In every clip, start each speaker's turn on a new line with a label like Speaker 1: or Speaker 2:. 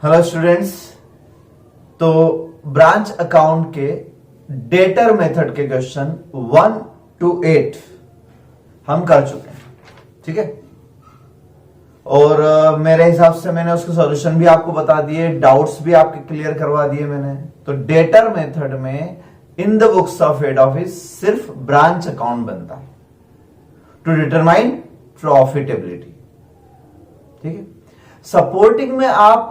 Speaker 1: Hello students. तो branch account के debtor method के क्वेश्चन 1 to 8 हम कर चुके हैं, ठीक है। और मेरे हिसाब से मैंने उसके सॉल्यूशन भी आपको बता दिए, डाउट्स भी आपके क्लियर करवा दिए मैंने। तो डेटर मेथड में in the books of head office सिर्फ ब्रांच अकाउंट बनता है टू डिटरमाइन प्रॉफिटेबिलिटी, ठीक है। सपोर्टिंग में आप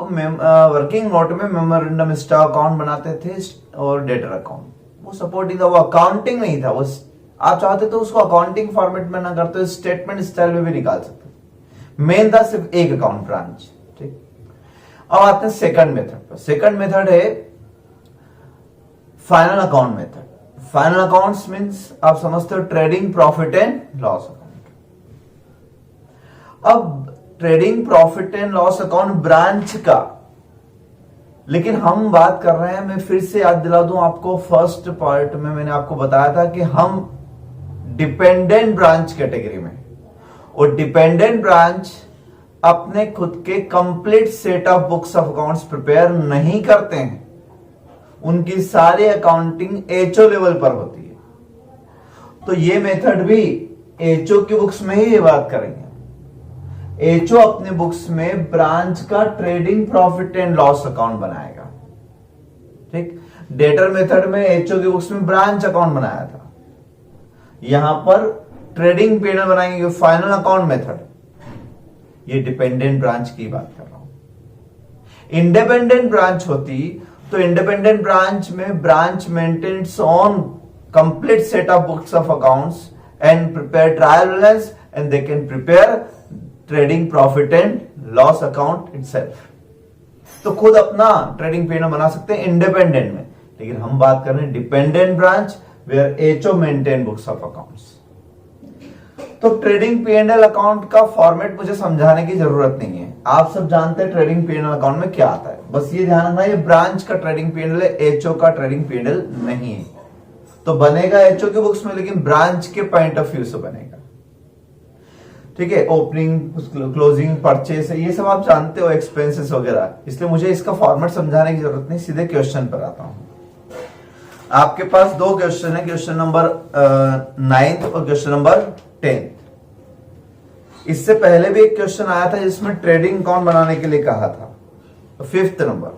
Speaker 1: वर्किंग नोट में मेमोरेंडम स्टॉक अकाउंट बनाते थे और डेटर अकाउंट, वो सपोर्टिंग था, वो अकाउंटिंग नहीं था। वो आप चाहते तो उसको अकाउंटिंग फॉर्मेट में ना करते, स्टेटमेंट स्टाइल में भी निकाल सकते। मेन था सिर्फ एक अकाउंट ब्रांच, ठीक। अब आते हैं सेकंड मेथड पर। सेकंड मेथड है final account method. Final accounts means आप समझते हो trading profit and loss account. अब trading profit and loss account branch का, लेकिन हम बात कर रहे हैं, मैं फिर से याद दिला दूं आपको, फर्स्ट पार्ट में मैंने आपको बताया था कि हम डिपेंडेंट ब्रांच कैटेगरी में, और डिपेंडेंट ब्रांच अपने खुद के complete set of books of accounts prepare नहीं करते हैं। उनकी सारी अकाउंटिंग एचओ लेवल पर होती है। तो ये मेथड भी एचओ की बुक्स में ही ये बात करेंगे। एचओ अपने बुक्स में ब्रांच का trading profit and loss account बनाएगा, ठीक। डेटर मेथड में एचओ की बुक्स में ब्रांच अकाउंट बनाया था, यहां पर ट्रेडिंग पीएनएल बनाएंगे। फाइनल अकाउंट मेथड, ये डिपेंडेंट ब्रांच की बात कर रहा हूं। इंडिपेंडेंट ब्रांच होती तो इंडिपेंडेंट ब्रांच में branch maintains on complete set of books of accounts and prepare trial balance and they can prepare trading profit and loss account itself. तो खुद अपना ट्रेडिंग पीएनएल बना सकते हैं इंडिपेंडेंट में, लेकिन हम बात कर रहे हैं dependent branch where HO maintain books of accounts. तो ट्रेडिंग पीएनएल अकाउंट का फॉर्मेट मुझे समझाने की जरूरत नहीं है, आप सब जानते हैं ट्रेडिंग पीएनएल अकाउंट में क्या आता है। बस ये ध्यान रखना, ये ब्रांच का ट्रेडिंग पीएनएल है, एचओ का ट्रेडिंग पीएनएल नहीं है। तो बनेगा एचओ की बुक्स में, लेकिन ब्रांच के पॉइंट ऑफ व्यू से बनेगा, ठीक है। ओपनिंग, क्लोजिंग, परचेस, ये सब आप जानते हो, एक्सपेंसेस वगैरह, इसलिए मुझे इसका फॉर्मेट समझाने की जरूरत नहीं। सीधे क्वेश्चन पर आता हूं। आपके पास दो क्वेश्चन है, क्वेश्चन नंबर 9 और क्वेश्चन नंबर 10। इससे पहले भी एक क्वेश्चन आया था जिसमें ट्रेडिंग अकाउंट बनाने के लिए कहा था, 5th नंबर,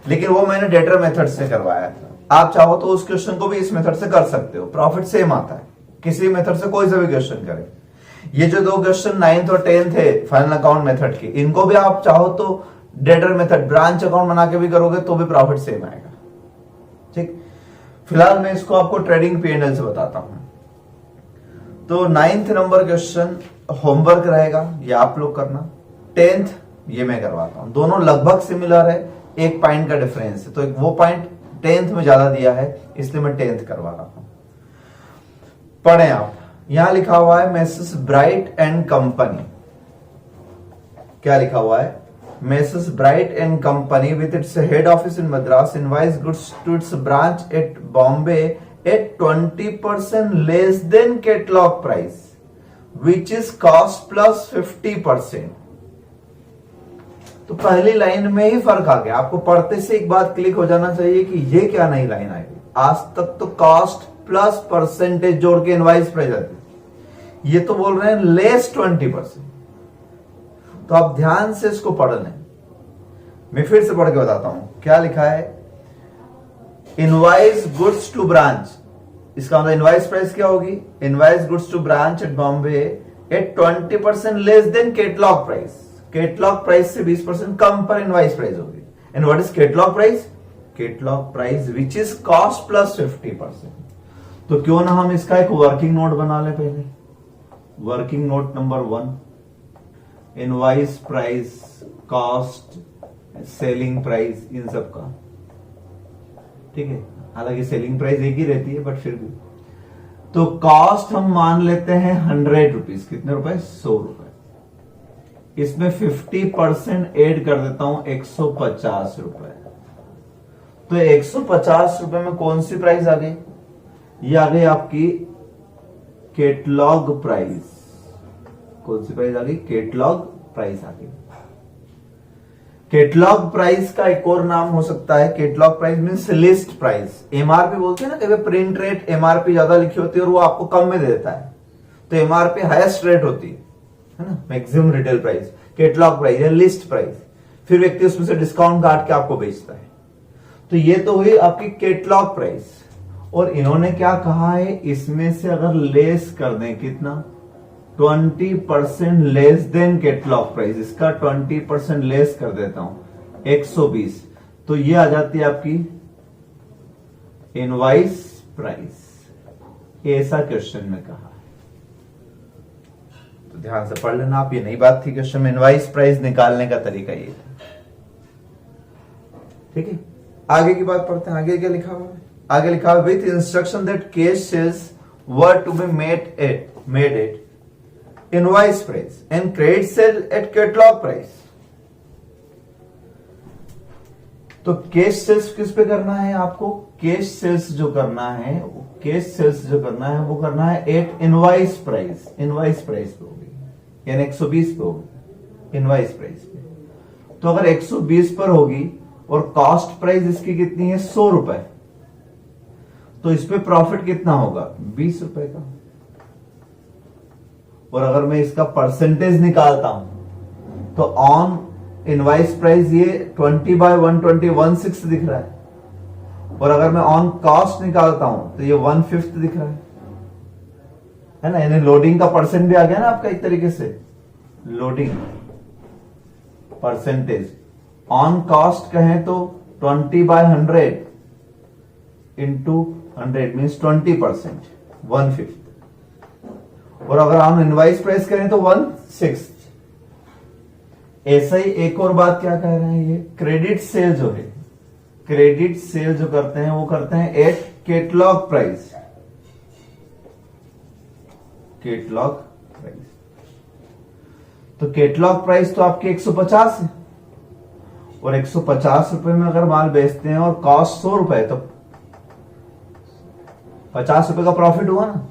Speaker 1: लेकिन वो मैंने डेटर मेथड से करवाया था। आप चाहो तो उस क्वेश्चन को भी इस मेथड से कर सकते हो, प्रॉफिट सेम आता है, किसी मेथड से कोई सा भी क्वेश्चन करें। ये जो दो क्वेश्चन 9th और 10th थे फाइनल अकाउंट मेथड के, इनको भी आप चाहो तो डेटर मेथड ब्रांच अकाउंट बना के भी करोगे तो भी प्रॉफिट सेम आएगा, ठीक। फिलहाल मैं इसको आपको ट्रेडिंग पीएनएल से बताता हूं। तो 9th नंबर क्वेश्चन होमवर्क रहेगा, ये आप लोग करना। 10th ये मैं करवाता हूं। दोनों लगभग सिमिलर है, एक पॉइंट का डिफरेंस है, तो वो पॉइंट 10th में ज्यादा दिया है, इसलिए मैं 10th करवा रहा हूं। पढ़े आप। यहां लिखा हुआ है मेसेस ब्राइट एंड कंपनी। क्या लिखा हुआ है? Messrs Bright and company with its head office in Madras invoice goods to its branch at Bombay at 20% less than catalogue price which is cost plus 50%। तो पहली लाइन में ही फर्क आ गया। आपको पढ़ते से एक बात क्लिक हो जाना चाहिए कि ये क्या नई लाइन आएगी। आज तक तो कॉस्ट प्लस परसेंटेज जोड़ के इनवाइस प्राइस आती, ये तो बोल रहे हैं लेस 20%। तो आप ध्यान से इसको पढ़ लें। मैं फिर से पढ़ के बताता हूं क्या लिखा है। इनवाइस गुड्स टू ब्रांच, इसका मतलब इनवाइस प्राइस क्या होगी? Invoice goods to branch at Bombay at 20% less than catalogue price. Catalogue price से 20% कम पर इनवाइस प्राइस होगी। And what is catalogue price? Catalogue price which is cost plus 50%। तो क्यों ना हम इसका एक वर्किंग नोट बना ले पहले। Working note number 1, invoice price, cost, selling price, इन सब का, ठीक है। हालांकि सेलिंग प्राइस एक ही रहती है, बट फिर भी। तो कॉस्ट हम मान लेते हैं 100 रुपीज। कितने रुपए? 100 रुपए। इसमें 50% ऐड कर देता हूं, 150 रुपए। तो 150 रुपए में कौन सी प्राइस आ गई? ये आ गई आपकी कैटलॉग प्राइस। कौन सी प्राइस आ गई? कैटलॉग प्राइस आ गई। कैटलॉग प्राइस का एक और नाम हो सकता है, catalogue price means list price. MRP बोलते हैं ना, कभी प्रिंट रेट एमआरपी ज्यादा लिखी होती है और वो आपको कम में दे देता है, तो एमआरपी हाईएस्ट रेट होती है ना, maximum retail price. Catalogue price या लिस्ट प्राइस, फिर व्यक्ति उसमें से डिस्काउंट काट के आपको बेचता है। तो ये तो हुई आपकी कैटलॉग प्राइस। और इन्होंने क्या कहा है, इसमें से अगर लेस कर दें कितना, 20% लेस देन कैटलॉग प्राइस, इसका 20% लेस कर देता हूं 120, तो ये आ जाती है आपकी इनवाइस प्राइस। ऐसा क्वेश्चन में कहा है, तो ध्यान से पढ़ लेना आप, ये नई बात थी क्वेश्चन में, इनवाइस प्राइस निकालने का तरीका ये था। ठीक है, आगे की बात पढ़ते हैं। आगे क्या लिखा हुआ है, आगे लिखा हुआ with instruction that cash sales were to be made at invoice price and credit sale at catalogue price. तो कैश सेल्स किस पे करना है आपको, कैश सेल्स जो करना है, कैश सेल्स जो करना है वो करना है at invoice price. Invoice price पे होगी यानी 120 पे होगी इनवाइस प्राइस पे। तो अगर 120 पर होगी और कॉस्ट प्राइस इसकी कितनी है 100 रुपए, तो इस पे प्रॉफिट कितना होगा 20 रुपए का। और अगर मैं इसका परसेंटेज निकालता हूं तो ऑन इनवाइस प्राइस ये 20/120 1/6 दिख रहा है, और अगर मैं ऑन कॉस्ट निकालता हूं तो ये 1/5 दिख रहा है ना। यानी लोडिंग का परसेंट भी आ गया ना आपका एक तरीके से, लोडिंग परसेंटेज। ऑन कॉस्ट कहें तो 20/100 इंटू 100 मीन्स 20%, 1/5। और अगर ऑन इनवाइस प्राइस करें तो 1/6। ऐसा ही एक और बात क्या कह रहे हैं, ये क्रेडिट सेल जो है, क्रेडिट सेल जो करते हैं वो करते हैं at catalogue price. Catalogue price, तो कैटलॉग प्राइस तो आपकी 150 है, और 150 रुपए में अगर माल बेचते हैं और कॉस्ट 100 रुपए, तो 50 रुपए का प्रॉफिट हुआ ना।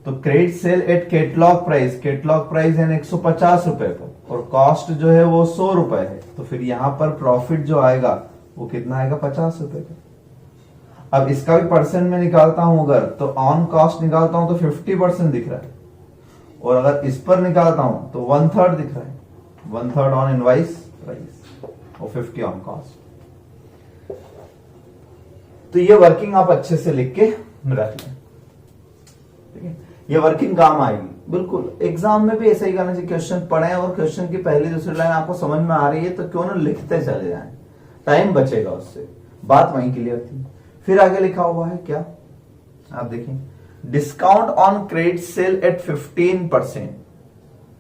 Speaker 1: तो credit sale at catalogue price, catalogue price है 150 रुपए पर और कॉस्ट जो है वो 100 रुपए है, तो फिर यहां पर प्रॉफिट जो आएगा वो कितना आएगा 50 रुपए का। अब इसका भी परसेंट में निकालता हूं अगर, तो ऑन कॉस्ट निकालता हूं तो 50% दिख रहा है, और अगर इस पर निकालता हूं तो 1/3 दिख रहा है, 1/3 ऑन इनवाइस प्राइस और 50 ऑन कॉस्ट। तो ये वर्किंग आप अच्छे से लिख के रख लें, ठीक है, ये वर्किंग काम आएगी बिल्कुल। एग्जाम में भी ऐसा ही करना चाहिए, क्वेश्चन पढ़ें और क्वेश्चन की पहली दूसरी लाइन आपको समझ में आ रही है तो क्यों ना लिखते चले जाएं, टाइम बचेगा उससे, बात वहीं क्लियर थी। फिर आगे लिखा हुआ है क्या, आप देखें, discount on credit sale at 15%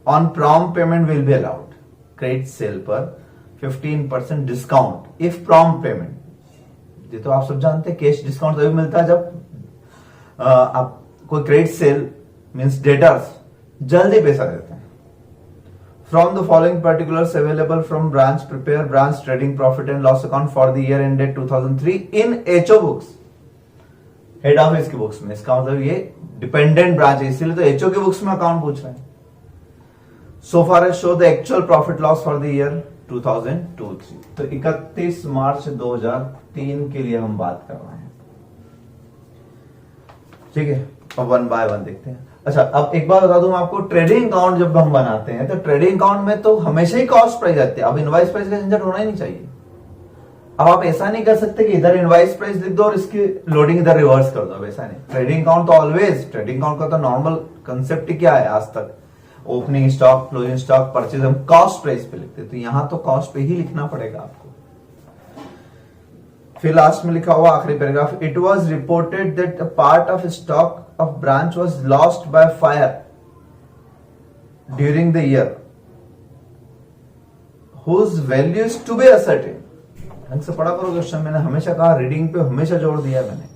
Speaker 1: on prompt payment will be allowed. Credit sale पर 15% डिस्काउंट इफ प्रॉम्प्ट पेमेंट, ये तो आप सब जानते हैं कैश डिस्काउंट तभी मिलता है जब आप कोई क्रेडिट सेल मींस डेटर्स जल्दी पैसा देते हैं। From the following particulars available from branch, prepare branch trading profit and loss account for the year ended 2003 in HO books, head office की बुक्स में। इसका मतलब ये डिपेंडेंट ब्रांच है, इसीलिए तो एचओ की बुक्स में अकाउंट पूछ रहे हैं। So far as show the actual profit loss for the year 2002-03, तो 31 मार्च 2003 के लिए हम बात कर रहे हैं, ठीक है। अब 1 बाय 1 देखते हैं। अच्छा, अब एक बात बता दूं आपको, ट्रेडिंग अकाउंट जब हम बनाते हैं तो ट्रेडिंग अकाउंट में तो हमेशा ही कॉस्ट प्राइस आती है, अब इनवाइस प्राइस का झंझट होना ही नहीं चाहिए। अब आप ऐसा नहीं कर सकते कि इधर इनवाइस प्राइस लिख दो और इसकी लोडिंग इधर रिवर्स कर दो, अब ऐसा नहीं। ट्रेडिंग अकाउंट तो ऑलवेज, ट्रेडिंग अकाउंट का तो नॉर्मल कंसेप्ट ही क्या है आज तक, opening stock, closing stock, purchase, हम कॉस्ट प्राइस पे लिखते हैं, तो यहां तो कॉस्ट पे ही लिखना पड़ेगा आपको। फिर लास्ट में लिखा हुआ आखिरी paragraph, it was reported that a part of stock of branch was lost by fire during the year whose value is to be ascertain. ढंग से पढ़ा करो क्वेश्चन, मैंने हमेशा कहा, रीडिंग पे हमेशा जोर दिया मैंने।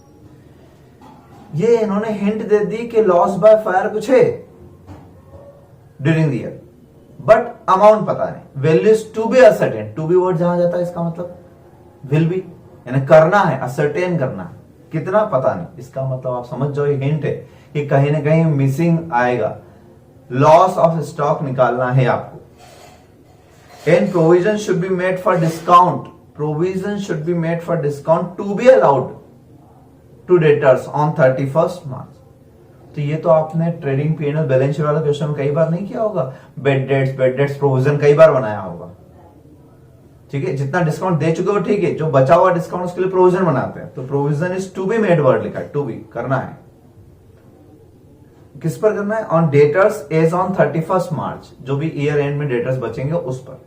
Speaker 1: ये इन्होंने हिंट दे दी कि लॉस बाय फायर कुछ है during the year, but amount पता नहीं। Value is to be ascertain, to be word जहां जाता है इसका मतलब विल बी, यानी करना है, असर्टेन करना है, कितना पता नहीं। इसका मतलब आप समझ जाओ, ये हिंट है कि कहीं ना कहीं मिसिंग आएगा, लॉस ऑफ स्टॉक निकालना है आपको। And provision should be made for discount, provision should be made for discount to be allowed to debtors on 31st March. तो ये तो आपने ट्रेडिंग P&L बैलेंस शीट वाला क्वेश्चन कई बार नहीं किया होगा। बेड डेट्स प्रोविजन कई बार बनाया होगा, ठीक है। जितना डिस्काउंट दे चुके हो ठीक है, जो बचा हुआ डिस्काउंट उसके लिए प्रोविजन बनाते हैं। तो provision is to be made, word लिखा है, टू बी करना है। किस पर करना है? On debtors as on 31st March, जो भी ईयर एंड में डेटर्स बचेंगे उस पर।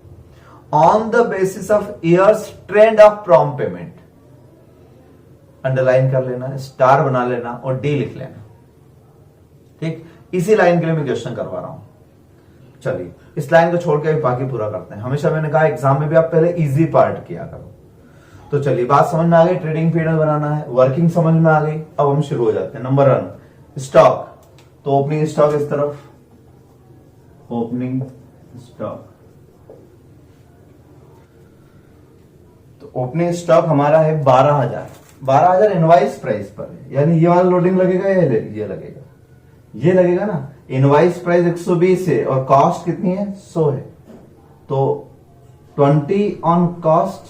Speaker 1: On the basis of years trend of prompt payment, underline कर लेना, स्टार बना लेना और डी लिख लेना, ठीक। इसी लाइन के लिए मैं क्वेश्चन करवा रहा हूं। चलिए इस लाइन को छोड़ के बाकी पूरा करते हैं। हमेशा मैंने कहा एग्जाम में भी आप पहले इजी पार्ट किया करो। तो चलिए बात समझ में आ गई, ट्रेडिंग P&L बनाना है, वर्किंग समझ में आ गई। अब हम शुरू हो जाते हैं। Number 1 stock. तो ओपनिंग स्टॉक इस तरफ, ओपनिंग स्टॉक। तो ओपनिंग स्टॉक हमारा है 12,000 इनवाइस प्राइस पर है, यानी ये वाला लोडिंग लगेगा या ये लगेगा? ये लगेगा ना। इनवाइस प्राइस 120 है और कॉस्ट कितनी है? 100 है। तो 20 ऑन कॉस्ट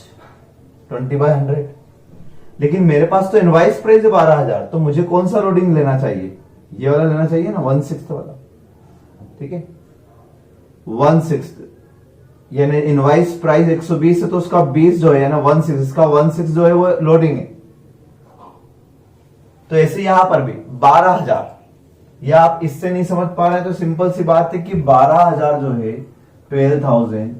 Speaker 1: 20/100। लेकिन मेरे पास तो इनवाइस प्राइस है 12,000, तो मुझे कौन सा लोडिंग लेना चाहिए? ये वाला लेना चाहिए ना, 1/6 वाला, ठीक है। 1/6 यानी इनवाइस प्राइस 120 है तो उसका 20 जो है ना 1/6, इसका 1/6 जो है वो लोडिंग है। तो ऐसे यहां पर भी 12,000, या आप इससे नहीं समझ पा रहे हैं तो सिंपल सी बात है कि 12,000 जो है 12,000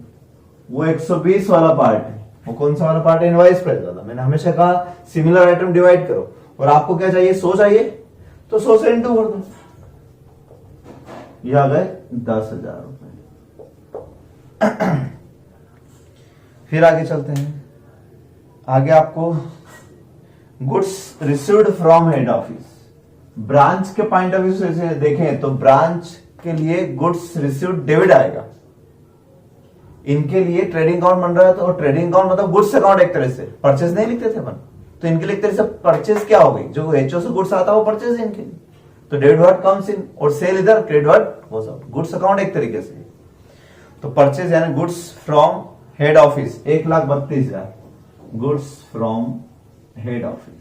Speaker 1: वो 120 वाला पार्ट है। वो कौन सा वाला पार्ट है? इनवाइस प्राइस वाला। मैंने हमेशा कहा सिमिलर आइटम डिवाइड करो, और आपको क्या चाहिए? 100 चाहिए तो 100 से इंटू कर दो, ये आ गए 10,000 रुपए। फिर आगे चलते हैं। आगे आपको goods received from head office, branch के पॉइंट ऑफ व्यू से देखें तो ब्रांच के लिए गुड्स रिसीव्ड डेबिट आएगा। इनके लिए ट्रेडिंग अकाउंट बन रहा है, तो ट्रेडिंग अकाउंट मतलब गुड्स अकाउंट, एक तरह से परचेज नहीं लिखते थे अपन, तो इनके लिए एक तरह से परचेज क्या हो गई? जो एचओ से गुड्स आता है वो परचेज है इनके लिए। तो डेबिट वर्ड कम्स इन और सेल इधर, credit word goes out. Goods account एक तरीके से। तो परचेज यानी goods from head office 1,32,000, goods from head office.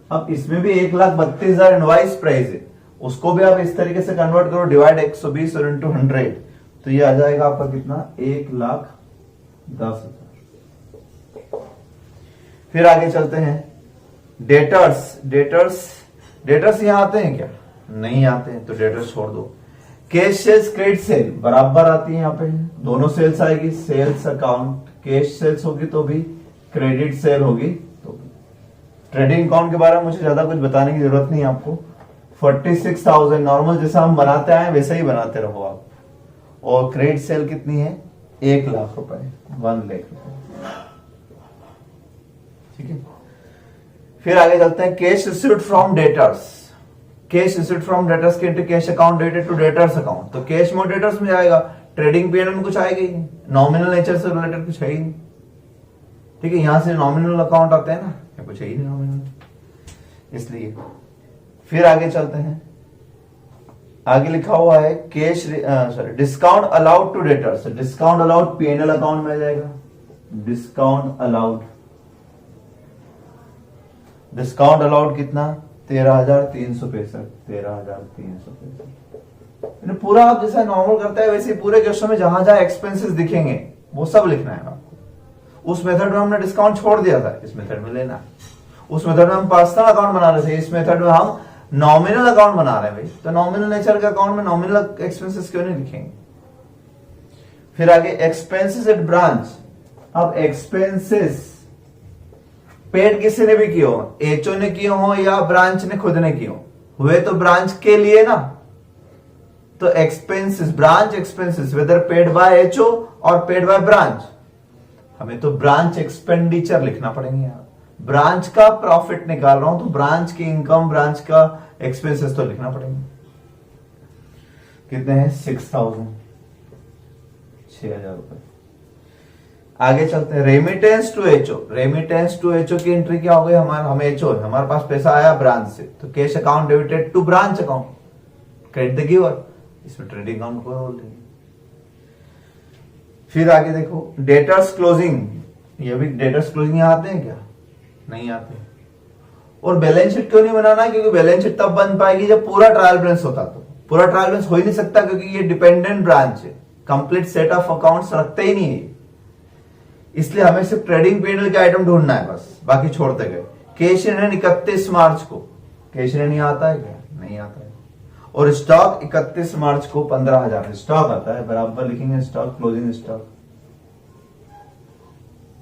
Speaker 1: अब इसमें भी 1,32,000 इनवाइस प्राइस है, उसको भी आप इस तरीके से कन्वर्ट करो, डिवाइड 120 और इंटू 100, तो ये आ जाएगा आपका कितना? 1,10,000। फिर आगे चलते हैं। डेटर्स यहां आते हैं क्या? नहीं आते हैं, तो डेटर्स छोड़ दो। कैश सेल्स क्रेडिट सेल बराबर आती है, यहाँ पे दोनों सेल्स आएगी। सेल्स अकाउंट कैश सेल्स होगी तो भी, क्रेडिट सेल होगी तो भी। ट्रेडिंग अकाउंट के बारे में मुझे ज्यादा कुछ बताने की जरूरत नहीं है आपको। 46,000 नॉर्मल जैसा हम बनाते आए वैसे ही बनाते रहो आप। और क्रेडिट सेल कितनी है? 1,00,000 रुपए, 1,00,000 रुपए, ठीक है। फिर आगे चलते हैं। Cash received from debtors, cash received from debtors के इंटू कैश अकाउंट डेटेड टू डेटर्स अकाउंट। तो कैश में डेटर्स में जाएगा, ट्रेडिंग P&L में कुछ आएगा ही नहीं, नॉमिनल नेचर से रिलेटेड कुछ है ही नहीं, ठीक है। यहां से नॉमिनल अकाउंट आते हैं ना, कुछ है ही नहीं नॉमिनल, इसलिए। फिर आगे चलते हैं। आगे लिखा हुआ है cash discount allowed to debtors. Discount allowed P&L account में आ जाएगा। डिस्काउंट अलाउड कितना? 13,365, 13,365। पूरा आप जैसा नॉर्मल करता है वैसे पूरे क्वेश्चन में जहां जहां एक्सपेंसेस दिखेंगे वो सब लिखना है आपको। उस मेथड में हमने डिस्काउंट छोड़ दिया था, इस मेथड में लेना। उस मेथड में हम पर्सनल अकाउंट बना रहे थे, इस मेथड में हम नॉमिनल अकाउंट बना रहे हैं भाई। तो नॉमिनल नेचर के अकाउंट में नॉमिनल एक्सपेंसेस क्यों नहीं लिखेंगे? फिर आगे एक्सपेंसेस एट ब्रांच। अब एक्सपेंसेस पेड किसी ने भी किए हो, एचओ ने किए हो या ब्रांच ने खुद ने किए हो, हुए तो ब्रांच के लिए ना। तो expenses, branch expenses whether paid by HO और पेड बाय ब्रांच, हमें तो ब्रांच एक्सपेंडिचर लिखना पड़ेंगे यार। ब्रांच का प्रॉफिट निकाल रहा हूं तो ब्रांच की इनकम, ब्रांच का एक्सपेंसेस तो लिखना पड़ेंगे। कितने हैं? 6,000, 6,000 रुपए। आगे चलते हैं। Remittance to HO. Remittance to HO की एंट्री क्या हो गई? हमें एचओ है, हमारे पास पैसा आया ब्रांच से, तो cash account debited to branch account, credit the giver. इसमें ट्रेडिंग अकाउंट को बोल देंगे। फिर आगे देखो डेटर्स क्लोजिंग, ये भी डेटर्स क्लोजिंग यहाँ आते हैं क्या? नहीं आते। और बैलेंस शीट क्यों नहीं बनाना? क्योंकि बैलेंस शीट तब बन पाएगी जब पूरा ट्रायल बैलेंस होता। तो पूरा ट्रायल बैलेंस हो ही नहीं सकता क्योंकि ये डिपेंडेंट ब्रांच है, कंप्लीट सेट ऑफ अकाउंट्स रखते ही नहीं है, इसलिए हमें सिर्फ ट्रेडिंग पीरियड के आइटम ढूंढना है बस, बाकी छोड़ते गए। कैश इन हैंड 31 मार्च को, कैश इन हैंड नहीं आता है क्या? नहीं आता है। और स्टॉक 31 मार्च को 15,000 स्टॉक आता है, बराबर लिखेंगे स्टॉक, क्लोजिंग स्टॉक।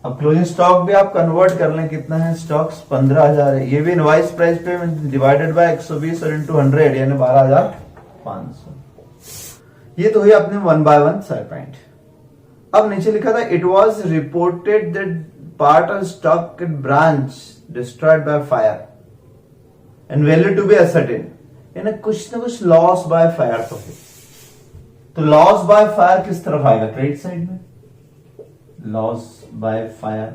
Speaker 1: अब क्लोजिंग स्टॉक भी आप कन्वर्ट कर लें, कितना है स्टॉक्स? 15,000 है। ये भी इनवाइस प्राइस पे डिवाइडेड बाय 120 और इनटू 100 यानी 12,500। ये तो हुई अपने 1 by 1 साइड पॉइंट। अब नीचे लिखा था it was reported that part of stock branch destroyed by fire and value to be ascertain, यानी कुछ ना कुछ लॉस बाय फायर तो है। तो लॉस बाय फायर किस तरफ आएगा? क्रेडिट साइड में, लॉस बाय फायर।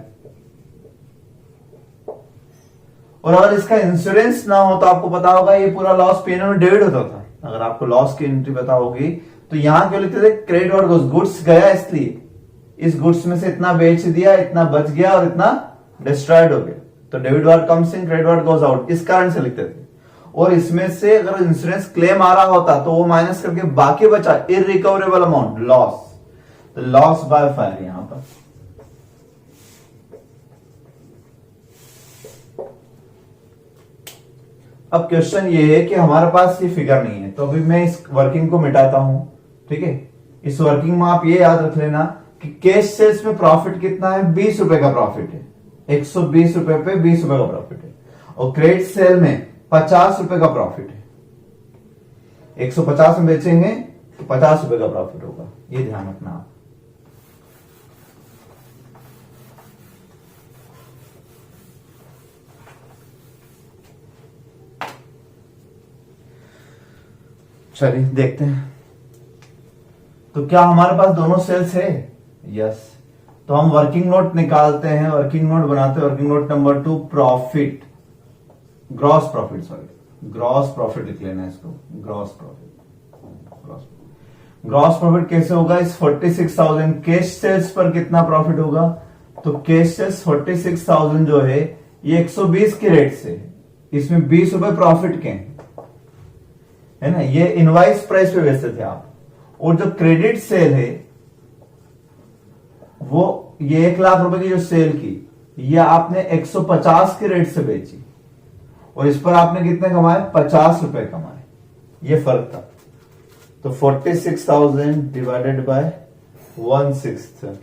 Speaker 1: और अगर इसका इंश्योरेंस ना हो तो आपको पता होगा ये पूरा लॉस पीएनएल में डेबिट होता था। अगर आपको लॉस की एंट्री पता होगी तो यहां क्यों लिखते थे? क्रेडिट और गुड्स गया, इसलिए इस गुड्स में से इतना बेच दिया, इतना बच गया और इतना डिस्ट्रॉयड हो गया, तो debit ward comes in, credit ward goes out, इस कारण से लिखते थे। और इसमें से अगर इंश्योरेंस क्लेम आ रहा होता तो वो माइनस करके बाकी बचा इररिकवरेबल अमाउंट, लॉस, तो लॉस बाय फायर यहां पर। अब क्वेश्चन ये है कि हमारे पास ये फिगर नहीं है, तो अभी मैं इस वर्किंग को मिटाता हूं, ठीक है। इस वर्किंग में आप ये याद रख लेना कि कैश सेल्स में प्रॉफिट कितना है? 20 रुपए का प्रॉफिट है, 120 रुपए पे 20 रुपए का प्रॉफिट है। और क्रेडिट सेल में 50 रुपए का प्रॉफिट है, 150 में बेचेंगे तो 50 रुपए का प्रॉफिट होगा, ये ध्यान रखना आप। चलिए देखते हैं, तो क्या हमारे पास दोनों सेल्स है? यस। तो हम वर्किंग नोट निकालते हैं, वर्किंग नोट बनाते हैं। Working note number 2 profit, gross profit, sorry gross profit लिख लेना है इसको, ग्रॉस प्रॉफिट। ग्रॉस प्रॉफिट कैसे होगा? इस 46,000 कैश सेल्स पर कितना प्रॉफिट होगा? तो कैश सेल्स 46,000 जो है ये 120 के रेट से है, इसमें 20 रुपए प्रॉफिट के है ना, ये इनवाइस प्राइस पे बेचते थे आप। और जो क्रेडिट सेल है वो ये 1 लाख रुपए की जो सेल की, ये आपने 150 के रेट से बेची और इस पर आपने कितने कमाए? 50 रुपए कमाए, ये फर्क था। तो 46,000 डिवाइडेड बाय 1/6,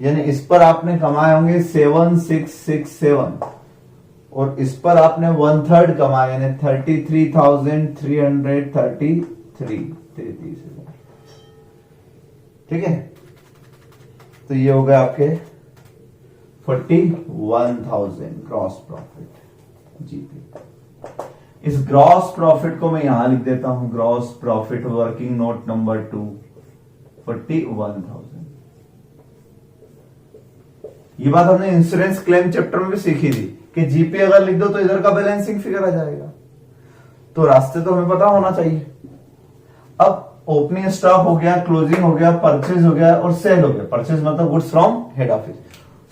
Speaker 1: यानी इस पर आपने कमाए होंगे 7667 और इस पर आपने 1/3 कमाया यानी 33,333, ठीक है। तो ये हो गया आपके 41,000 ग्रॉस प्रॉफिट जीपी। इस ग्रॉस प्रॉफिट को मैं यहां लिख देता हूं, gross profit working note number 2 41,000। ये बात हमने इंश्योरेंस क्लेम चैप्टर में भी सीखी थी कि जीपी अगर लिख दो तो इधर का बैलेंसिंग फिगर आ जाएगा, तो रास्ते तो हमें पता होना चाहिए। अब ओपनिंग स्टॉक हो गया, क्लोजिंग हो गया, परचेज हो गया और सेल हो गया। परचेज मतलब गुड्स फ्रॉम हेड ऑफिस,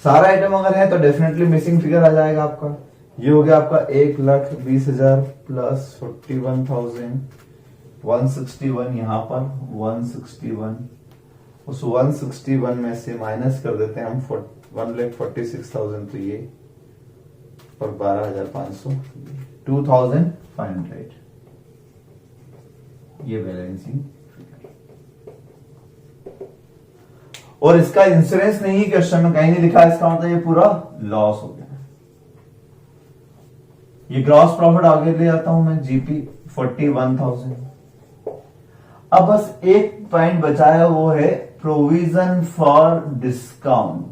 Speaker 1: सारा आइटम अगर है तो डेफिनेटली मिसिंग फिगर आ जाएगा आपका। ये हो गया आपका 1,20,000 प्लस 41,161, यहां पर 161, उस 161 में से माइनस कर देते हैं हम 1,46,000, तो ये और 12,500, 2,500, ये बैलेंसिंग। और इसका इंश्योरेंस नहीं, क्वेश्चन में कहीं नहीं लिखा, इसका मतलब ये पूरा लॉस हो गया। ये ग्रॉस प्रॉफिट आगे ले आता हूं मैं, जीपी 41,000। अब बस एक पॉइंट बचा है, वो है प्रोविजन फॉर डिस्काउंट।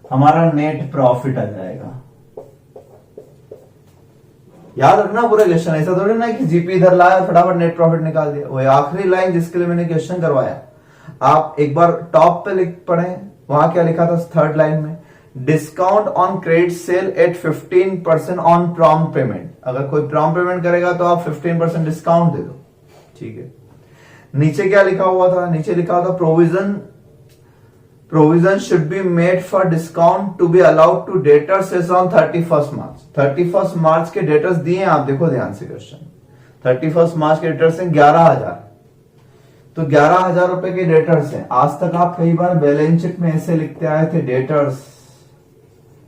Speaker 1: हमारा नेट प्रॉफिट आ जाएगा। याद रखना पूरा क्वेश्चन, ऐसा थोड़ी ना कि जीपी इधर लाया और फटाफट नेट प्रॉफिट निकाल दिया। वो आखिरी लाइन जिसके लिए मैंने क्वेश्चन करवाया, आप एक बार टॉप पे लिख पढ़े, वहां क्या लिखा था 3rd लाइन में, discount on credit sale at 15% on prompt payment. अगर कोई प्रॉम्प्ट पेमेंट करेगा तो आप 15% डिस्काउंट दे दो, ठीक है। नीचे क्या लिखा हुआ था? नीचे लिखा था provision provision should be made for discount to be allowed to debtors as on 31st March. 31st मार्च के डेटर्स दिए हैं, आप देखो ध्यान से क्वेश्चन। 31st मार्च के डेटर्स हैं 11,000, तो 11,000 रुपए के डेटर्स हैं। आज तक आप कई बार बैलेंस शीट में ऐसे लिखते आए थे डेटर्स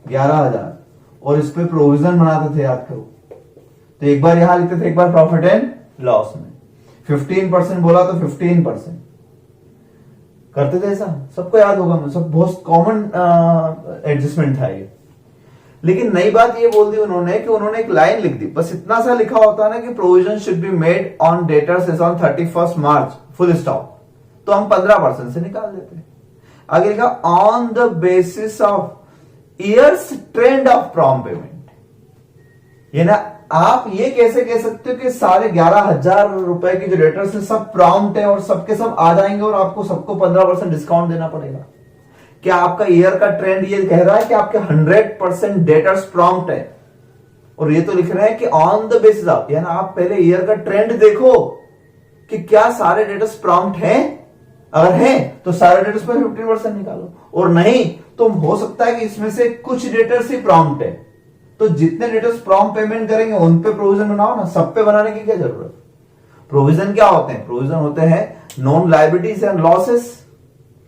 Speaker 1: 11,000 और इस पे प्रोविजन बनाते थे, याद करो। तो एक बार यहां लिखते थे, एक बार प्रॉफिट एंड लॉस में 15% बोला तो 15% करते थे, ऐसा सबको याद होगा, सब बहुत कॉमन एडजस्टमेंट था ये। लेकिन नई बात ये बोल दी उन्होंने कि उन्होंने एक लाइन लिख दी, बस इतना सा लिखा होता है ना कि provision should be made on debtors as on 31st March full stop, तो हम 15% से निकाल देते। आगे लिखा on the basis of years trend of prompt payment, ये ना आप ये कैसे कह सकते हो कि सारे 11,000 रुपए की जो डेटर्स है सब प्रॉम्प्ट है और सबके सब आ जाएंगे और आपको सबको 15% डिस्काउंट देना पड़ेगा? क्या आपका ईयर का ट्रेंड ये कह रहा है कि आपके 100% डेटर्स प्रॉम्प्ट है? और ये तो लिख रहे हैं कि ऑन द बेसिस ऑफ, यानी आप पहले ईयर का ट्रेंड देखो कि क्या सारे डेटर्स प्रॉम्प्ट हैं। अगर हैं तो सारे डेटर्स पर 15% निकालो, और नहीं तो हो सकता है कि इसमें से कुछ डेटर्स ही प्रॉम्प्ट है, तो जितने डेटर्स प्रॉम्प्ट पेमेंट करेंगे उन पे प्रोविजन बनाओ ना, सब पे बनाने की क्या जरूरत? प्रोविजन क्या होते हैं? प्रोविजन होते हैं नॉन लायबिलिटीज एंड लॉसेस,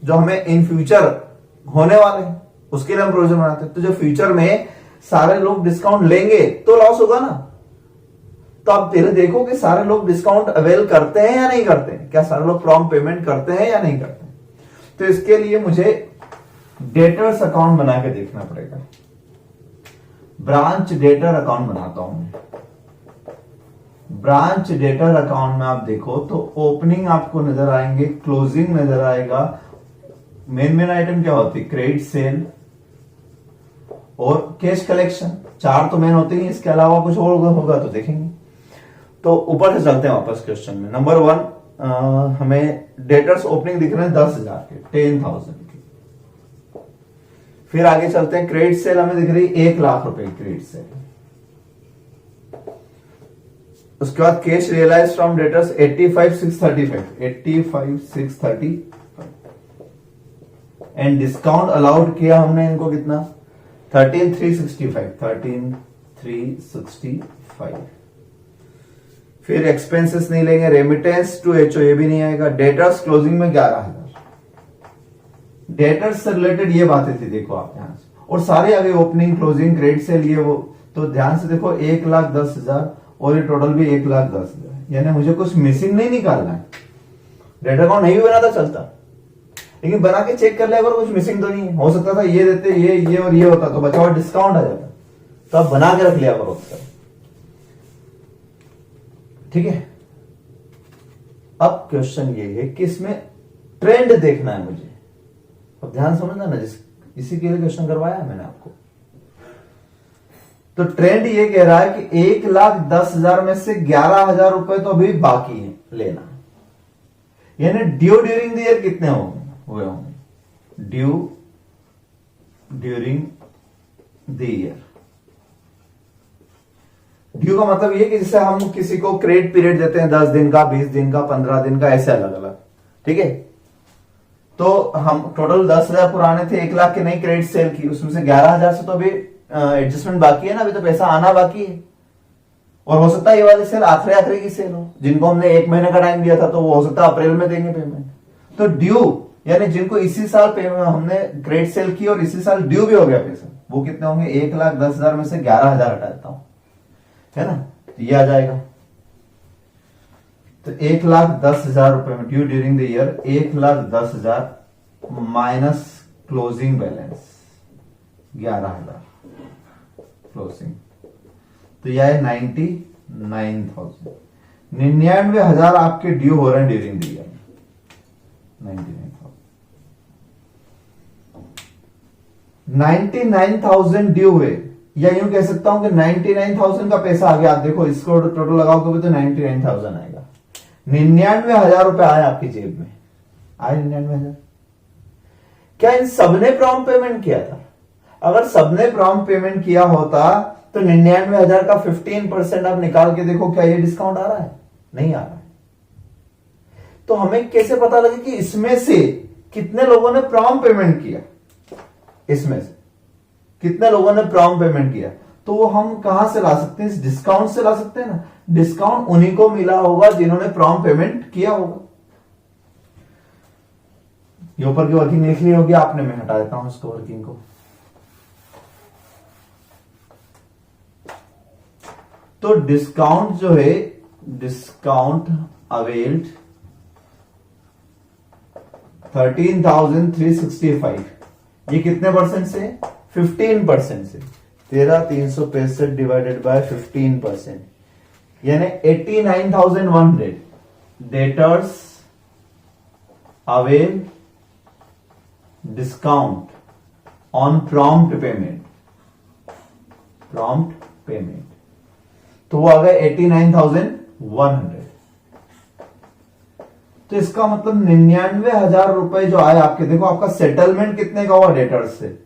Speaker 1: जो हमें इन फ्यूचर होने वाले हैं उसके लिए हम प्रोविजन बनाते हैं। तो जो फ्यूचर में सारे लोग डिस्काउंट लेंगे तो लॉस होगा ना, तो आप पहले देखो कि सारे लोग डिस्काउंट अवेल करते हैं या नहीं करते हैं, क्या सारे लोग प्रॉम्प्ट पेमेंट करते हैं या नहीं करते हैं। तो इसके लिए मुझे डेटर्स अकाउंट बना के देखना पड़ेगा। ब्रांच डेटर अकाउंट बनाता हूं मैं। ब्रांच डेटर अकाउंट में आप देखो तो ओपनिंग आपको नजर आएंगे, क्लोजिंग नजर आएगा। मेन आइटम क्या होती है? क्रेडिट सेल और कैश कलेक्शन, चार तो मेन होते हैं, इसके अलावा कुछ और होगा तो देखेंगे। तो ऊपर से चलते हैं वापस क्वेश्चन में। नंबर 1 हमें डेटर्स ओपनिंग दिख रहे हैं 10,000 के, 10,000 के। फिर आगे चलते हैं, क्रेडिट सेल हमें दिख रही 1,00,000 रुपए की क्रेडिट सेल। उसके बाद cash realise from debtors 85,635 and discount allowed किया हमने इनको कितना? 13,365। फिर एक्सपेंसेस नहीं लेंगे, रेमिटेंस टू एचओ ये भी नहीं आएगा। डेटर्स क्लोजिंग में 11,000। डेटर्स से रिलेटेड ये बातें थी, देखो आप ध्यान से, और सारे आगे ओपनिंग क्लोजिंग क्रेडिट सेल ये वो, तो ध्यान से देखो 1,10,000 और ये टोटल भी 1,10,000, यानी मुझे कुछ मिसिंग नहीं निकालना है। डेटा अकाउंट नहीं भी बना था चलता, लेकिन बना के चेक कर लिया अगर कुछ मिसिंग तो नहीं है। हो सकता था ये देते ये और ये होता तो बचा हुआ डिस्काउंट आ जाता, तो आप बना के रख लिया करो उसका, ठीक है। अब क्वेश्चन ये है कि इसमें ट्रेंड देखना है मुझे, अब ध्यान समझना ना, इसी के लिए क्वेश्चन करवाया है मैंने आपको। तो ट्रेंड ये कह रहा है कि 1,10,000 में से 11,000 रुपए तो अभी बाकी है लेना, यानी ड्यू ड्यूरिंग द ईयर कितने हुए होंगे? Due during the year, due का मतलब ये कि जैसे हम किसी को क्रेडिट पीरियड देते हैं 10 दिन का, 20 दिन का, 15 दिन का, ऐसे अलग अलग, ठीक है। तो हम टोटल 10,000 पुराने थे, 1,00,000 के नई क्रेडिट सेल की, उसमें से 11,000 से तो अभी एडजस्टमेंट बाकी है ना, अभी तो पैसा आना बाकी है। और हो सकता है ये वाली सेल आखिरी की सेल हो, जिनको हमने 1 महीने का टाइम दिया था तो वो हो सकता है अप्रैल में देंगे पेमेंट। तो ड्यू यानी जिनको इसी साल हमने क्रेडिट सेल की और इसी साल ड्यू भी हो गया पैसा, वो कितने होंगे? 1,10,000 में से 11,000 हटा देता हूं, है ना, तो ये आ जाएगा। तो 1,10,000 रुपए में due during the year 1,10,000 minus closing balance 11,000 closing, तो यह है 99,000। 99,000 आपके ड्यू हो रहे हैं ड्यूरिंग द ईयर, 99,000 ड्यू हुए, या यूं कह सकता हूं कि 99,000 का पैसा आ गया। आप देखो इसको टोटल लगाओगे तो 99,000 आएगा। 99,000 रुपए आए आपकी जेब में, आए 99,000। क्या इन सबने प्रॉम्प्ट पेमेंट किया था? अगर सबने प्रॉम्प्ट पेमेंट किया होता तो 99,000 का 15% आप निकाल के देखो, क्या ये डिस्काउंट आ रहा है? नहीं आ रहा है। तो हमें कैसे पता लगे कि इसमें से कितने लोगों ने प्रॉम्प्ट पेमेंट किया, इसमें से कितने लोगों ने प्रॉम्प्ट पेमेंट किया, तो वो हम कहां से ला सकते हैं, इस डिस्काउंट से ला सकते हैं ना। डिस्काउंट उन्हीं को मिला होगा जिन्होंने प्रॉम्प्ट पेमेंट किया होगा। ये ऊपर की वर्किंग लिख ली होगी आपने, मैं हटा देता हूं इसको वर्किंग को। तो डिस्काउंट जो है, डिस्काउंट अवेल्ड 13,365, ये कितने परसेंट से, 15% से। 13,365 डिवाइडेड बाय 15%, यानी 89,100 debtors avail discount on prompt payment, prompt payment, तो वो आ गया 89,100। तो इसका मतलब 99,000 रुपए जो आए आपके, देखो आपका सेटलमेंट कितने का हुआ डेटर्स से,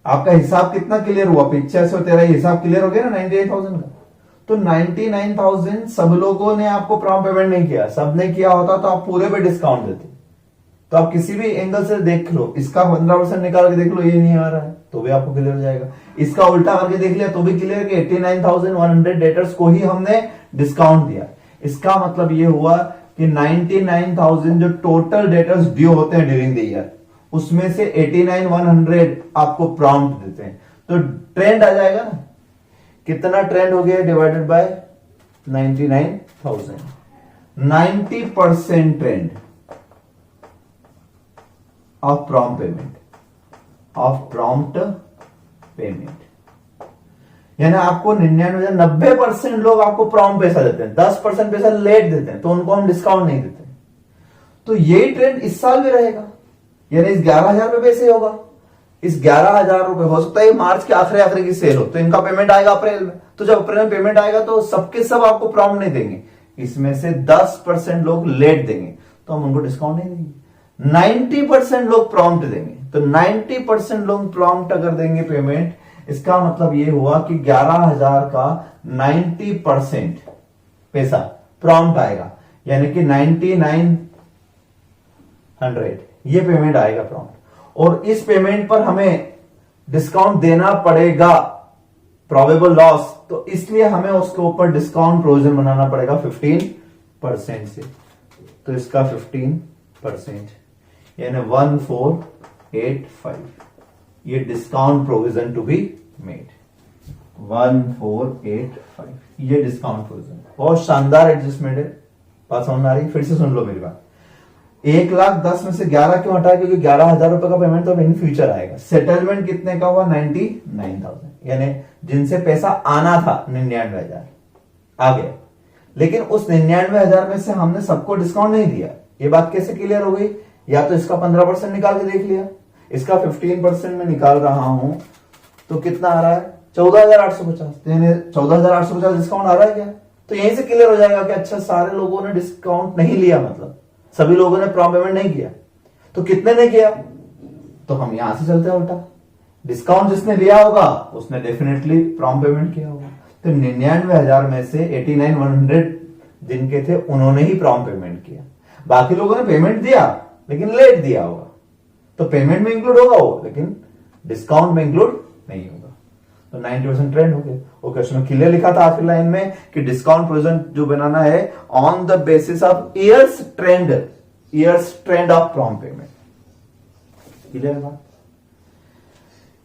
Speaker 1: आपका हिसाब कितना क्लियर हुआ, 8513 हिसाब क्लियर हो गया ना 98,000 का। तो 99,000 सब लोगों ने आपको प्रॉम्प्ट पेमेंट नहीं किया, सबने किया होता तो आप पूरे पे डिस्काउंट देते। तो आप किसी भी एंगल से देख लो, इसका 15% निकाल के देख लो, ये नहीं आ रहा है तो भी आपको क्लियर हो जाएगा। इसका उल्टा करके देख लिया तो भी क्लियर कि 89,100 डेटर्स को ही हमने डिस्काउंट दिया। इसका मतलब ये हुआ कि 99,000 जो टोटल डेटर्स ड्यू होते हैं ड्यूरिंग द ईयर, उसमें से 89,100 आपको प्रॉम्प्ट देते हैं। तो ट्रेंड आ जाएगा ना, कितना ट्रेंड हो गया divided by 99,000, 90% trend of prompt payment, of prompt payment, यानी आपको 90% लोग आपको प्रॉम्प्ट पैसा देते हैं, 10% पैसा लेट देते हैं, तो उनको हम डिस्काउंट नहीं देते। तो यही ट्रेंड इस साल भी रहेगा, यानी इस 11,000 रुपए से होगा। इस 11,000 रुपए हो सकता है मार्च के आखिरी की सेल हो, तो इनका पेमेंट आएगा अप्रैल में। तो जब अप्रैल में पेमेंट आएगा तो सबके सब आपको प्रॉम्प्ट नहीं देंगे, इसमें से 10% लोग लेट देंगे, तो हम उनको डिस्काउंट नहीं देंगे। 90% लोग प्रॉम्प्ट देंगे, तो 90% लोग प्रॉम्प्ट अगर देंगे पेमेंट, इसका मतलब ये हुआ कि 11,000 का 90% पैसा प्रॉम्प्ट आएगा, यानी कि 99,100 ये पेमेंट आएगा प्रॉम्प्ट। और इस पेमेंट पर हमें डिस्काउंट देना पड़ेगा, प्रोबेबल लॉस, तो इसलिए हमें उसके ऊपर डिस्काउंट प्रोविजन बनाना पड़ेगा 15% से। तो इसका 15% यानी 1485, ये discount provision to be made, 1485 ये डिस्काउंट प्रोविजन। बहुत शानदार एडजस्टमेंट है, बात समझ आ रही? फिर से सुन लो मेरी बात। 1,10,000 में से 11 क्यों हटाया, क्योंकि 11,000 रुपए का पेमेंट तो इन फ्यूचर आएगा। सेटलमेंट कितने का हुआ, 99,000, यानी जिनसे पैसा आना था 99,000 आ गया, लेकिन उस 99,000 में से हमने सबको डिस्काउंट नहीं दिया। ये बात कैसे क्लियर हो गई, या तो इसका 15% निकाल के देख लिया, इसका 15% में निकाल रहा हूं तो कितना आ रहा है, 14,850, यानी 14,850 डिस्काउंट आ रहा है क्या। तो यहीं से क्लियर हो जाएगा कि अच्छा सारे लोगों ने डिस्काउंट नहीं लिया, मतलब सभी लोगों ने प्रॉम्प्ट पेमेंट नहीं किया। तो कितने ने किया, तो हम यहां से चलते हैं उल्टा, डिस्काउंट जिसने लिया होगा उसने डेफिनेटली प्रॉम्प्ट पेमेंट किया होगा। तो 99,000 में से 89,100 जिनके थे उन्होंने ही प्रॉम्प्ट पेमेंट किया, बाकी लोगों ने पेमेंट दिया लेकिन लेट दिया होगा, तो पेमेंट में इंक्लूड होगा वो, लेकिन डिस्काउंट में इंक्लूड नहीं होगा। तो 90% ट्रेंड हो गया। वो क्वेश्चन में क्लियर लिखा था आखिरी लाइन में कि डिस्काउंट प्रोविजन जो बनाना है on the basis of years trend of prompt payment. Clear है बात?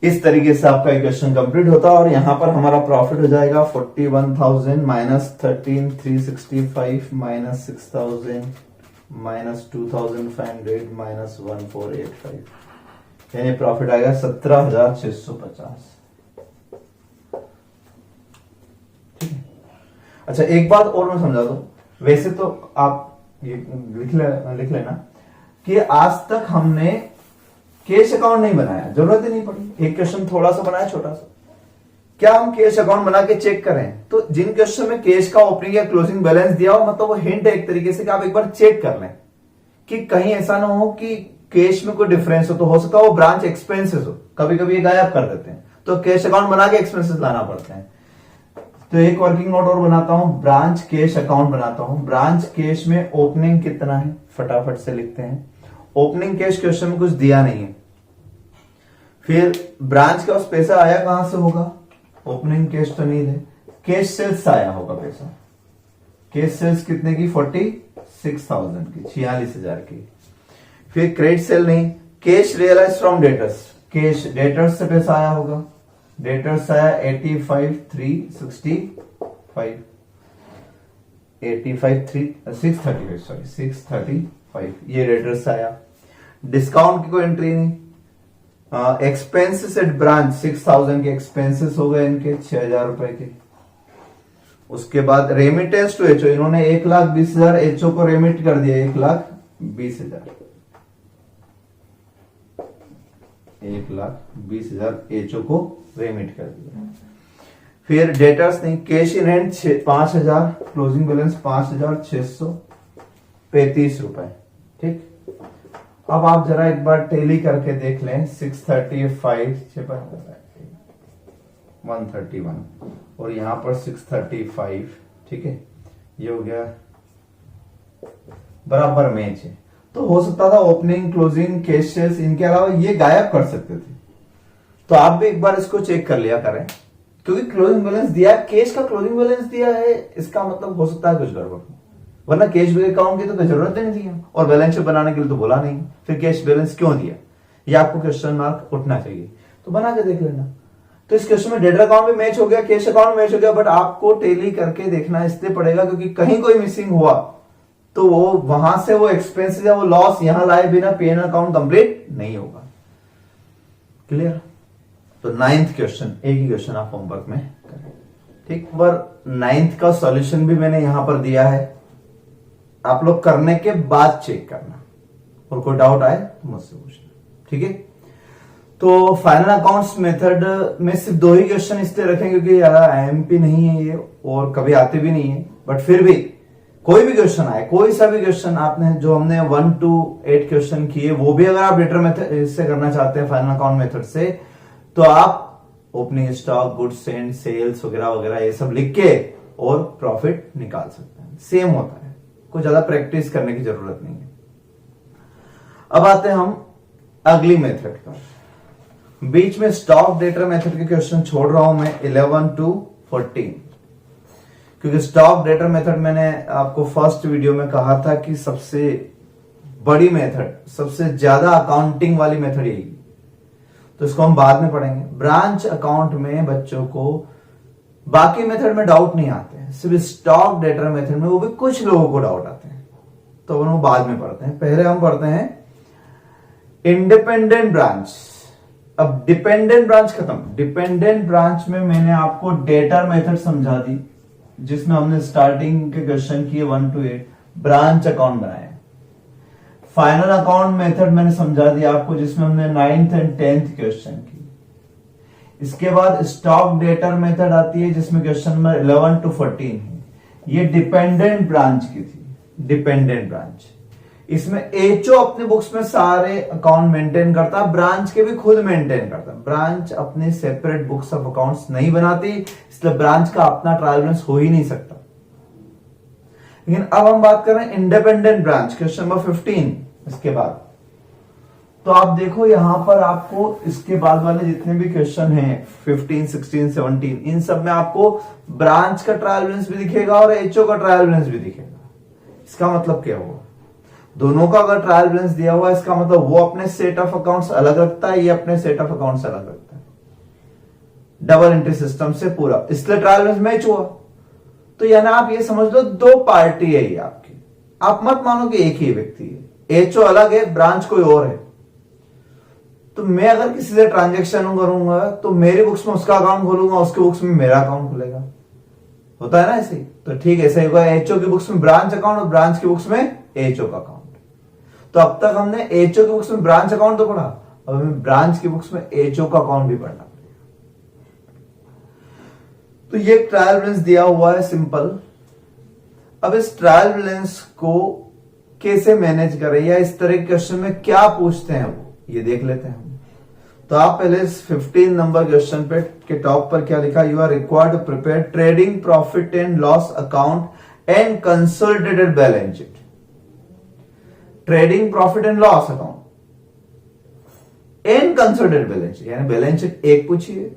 Speaker 1: इस तरीके से आपका क्वेश्चन कंप्लीट होता है और यहां पर हमारा प्रॉफिट हो जाएगा 41,000 माइनस 13,365 माइनस 6,000 माइनस 2,500 माइनस 1,485, यानी प्रॉफिट आएगा 17,650। ठीक है। अच्छा एक बात और मैं समझा दूं, वैसे तो आप ये लिख लेना कि आज तक हमने कैश अकाउंट नहीं बनाया, जरूरत ही नहीं पड़ी। एक क्वेश्चन थोड़ा सा बनाया छोटा सा, क्या हम कैश अकाउंट बना के चेक करें? तो जिन क्वेश्चन में कैश का ओपनिंग या क्लोजिंग बैलेंस दिया हो, मतलब वो हिंट है एक तरीके से कि आप एक बार चेक कर लें कि कहीं ऐसा ना हो कि कैश में कोई डिफरेंस हो सकता है वो ब्रांच एक्सपेंसेस हो, कभी कभी ये गायब कर देते हैं, तो कैश अकाउंट बना के एक्सपेंसेस लाना पड़ते हैं। तो एक वर्किंग नोट और बनाता हूं, ब्रांच कैश अकाउंट बनाता हूं। ब्रांच कैश में ओपनिंग कितना है फटाफट से लिखते हैं, ओपनिंग कैश क्वेश्चन में कुछ दिया नहीं है। फिर ब्रांच का उस पैसा आया कहां से होगा, ओपनिंग कैश तो नहीं है, कैश सेल्स से आया होगा पैसा। कैश सेल्स कितने की, 46,000 की, 46,000 की। फिर क्रेडिट सेल नहीं, cash realise from debtors, cash debtors से पैसा आया होगा, डेटर्स आया 635, ये डेटर्स आया। डिस्काउंट की कोई एंट्री नहीं। एक्सपेंसेस एट ब्रांच 6,000 के एक्सपेंसेस हो गए इनके, 6,000 रुपए के। उसके बाद रेमिटेंस टू एचओ, इन्होंने 1,20,000 एचओ को रेमिट कर दिया, 1,20,000, 1,20,000 एचओ को रेमिट कर दिया। फिर डेटर्स नहीं, cash in hand 5,000, closing balance 5,635 रुपए। ठीक, अब आप जरा एक बार टेली करके देख लें, 635 131 और यहां पर 635, ठीक है, ये हो गया, बराबर मैच है। तो हो सकता था ओपनिंग क्लोजिंग कैश सेल्स इनके अलावा ये गायब कर सकते थे। तो आप भी एक बार इसको चेक कर लिया करें, क्योंकि क्लोजिंग बैलेंस दिया, कैश का क्लोजिंग बैलेंस दिया है, इसका मतलब हो सकता है कुछ गड़बड़, वरना कैश अकाउंट की तो कोई जरूरत नहीं थी और बैलेंस शीट बनाने के लिए तो बोला नहीं, फिर कैश बैलेंस क्यों दिया, ये आपको क्वेश्चन मार्क उठना चाहिए। तो बना के देख लेना। तो इस क्वेश्चन में डेटर अकाउंट भी मैच हो गया, कैश अकाउंट मैच हो गया, बट आपको टेली करके देखना इसलिए पड़ेगा क्योंकि कहीं कोई मिसिंग हुआ तो वो वहां से वो एक्सपेंसेस या वो लॉस यहां लाए बिना पीएन अकाउंट कंप्लीट नहीं होगा। क्लियर? तो 9th क्वेश्चन, एक ही क्वेश्चन आप होमवर्क में करें। ठीक, पर 9th का सॉल्यूशन भी मैंने यहां पर दिया है, आप लोग करने के बाद चेक करना और कोई डाउट आए तो मुझसे पूछना। ठीक है, तो फाइनल अकाउंट्स मेथड में सिर्फ 2 ही क्वेश्चन इसलिए रखें क्योंकि ज्यादा आईएमपी नहीं है ये और कभी आते भी नहीं है, बट फिर भी कोई भी क्वेश्चन आए, कोई सा भी क्वेश्चन आपने जो हमने 1 to 8 क्वेश्चन किए वो भी अगर आप डेटर मेथड से करना चाहते हैं फाइनल अकाउंट मेथड से, तो आप opening stock, goods and sales वगैरह वगैरह ये सब लिख के और प्रॉफिट निकाल सकते हैं। सेम होता है, कोई ज्यादा प्रैक्टिस करने की जरूरत नहीं है। अब आते हैं हम अगली मेथड पर। बीच में स्टॉक डेटर मेथड के क्वेश्चन छोड़ रहा हूं मैं 11 to 14, क्योंकि स्टॉक डेटर मेथड मैंने आपको फर्स्ट वीडियो में कहा था कि सबसे बड़ी मेथड, सबसे ज्यादा अकाउंटिंग वाली मेथड यही, तो इसको हम बाद में पढ़ेंगे। ब्रांच अकाउंट में बच्चों को बाकी मेथड में डाउट नहीं आते हैं, सिर्फ स्टॉक डेटर मेथड में वो भी कुछ लोगों को डाउट आते हैं, तो वो बाद में पढ़ते हैं। पहले हम पढ़ते हैं इंडिपेंडेंट ब्रांच। अब डिपेंडेंट ब्रांच खत्म, डिपेंडेंट ब्रांच में मैंने आपको डेटर मेथड समझा दी, जिसमें हमने स्टार्टिंग के क्वेश्चन किए 1 to 8, ब्रांच अकाउंट बनाए। फाइनल अकाउंट मेथड मैंने समझा दिया आपको, जिसमें हमने 9th and 10th क्वेश्चन की। इसके बाद स्टॉक डेटर मेथड आती है, जिसमें क्वेश्चन नंबर 11 to 14 है। ये डिपेंडेंट ब्रांच की थी, डिपेंडेंट ब्रांच। इसमें एचओ अपने बुक्स में सारे अकाउंट मेंटेन करता, ब्रांच के भी खुद मेंटेन करता। ब्रांच अपने सेपरेट बुक्स ऑफ अकाउंट्स नहीं बनाती, इसलिए ब्रांच का अपना ट्रायल बैलेंस हो ही नहीं सकता। लेकिन अब हम बात कर रहे हैं इंडिपेंडेंट ब्रांच, क्वेश्चन नंबर 15 इसके बाद। तो आप देखो यहां पर आपको इसके बाद वाले जितने भी क्वेश्चन हैं 15, 16, 17, इन सब में आपको ब्रांच का ट्रायल बैलेंस भी दिखेगा और एचओ का ट्रायल बैलेंस भी दिखेगा। इसका मतलब क्या हुआ, दोनों का अगर ट्रायल बैलेंस दिया हुआ है, इसका मतलब वो अपने सेट ऑफ अकाउंट्स अलग रखता है, ये अपने सेट ऑफ अकाउंट्स अलग रखता है, डबल एंट्री सिस्टम से पूरा, इसलिए ट्रायल बैलेंस मैच हुआ। तो यानी आप ये समझ लो 2 पार्टी है ये आपकी, आप मत मानो कि एक ही व्यक्ति है, एचओ अलग है, ब्रांच कोई और है। तो मैं अगर किसी से ट्रांजेक्शन करूंगा तो मेरी बुक्स में उसका अकाउंट खोलूंगा, उसके बुक्स में मेरा अकाउंट खुलेगा, होता है ना ऐसे। तो ठीक है, ऐसा ही होगा, एचओ की बुक्स में ब्रांच अकाउंट और ब्रांच की बुक्स में एचओ का अकाउंट। तो अब तक हमने एचओ की बुक्स में ब्रांच अकाउंट तो पढ़ा, अब हमें ब्रांच की बुक्स में एचओ का अकाउंट भी पढ़ना पड़ेगा। तो ये ट्रायल बैलेंस दिया हुआ है सिंपल। अब इस ट्रायल बैलेंस को कैसे मैनेज करें या इस तरह के क्वेश्चन में क्या पूछते हैं वो, ये देख लेते हैं हम। तो आप पहले इस 15 नंबर क्वेश्चन पे के टॉप पर क्या लिखा, you are required to prepare trading profit and loss account and consolidated balance sheet. Trading profit and loss account in consolidated balance sheet, यानी बैलेंस शीट एक पूछी है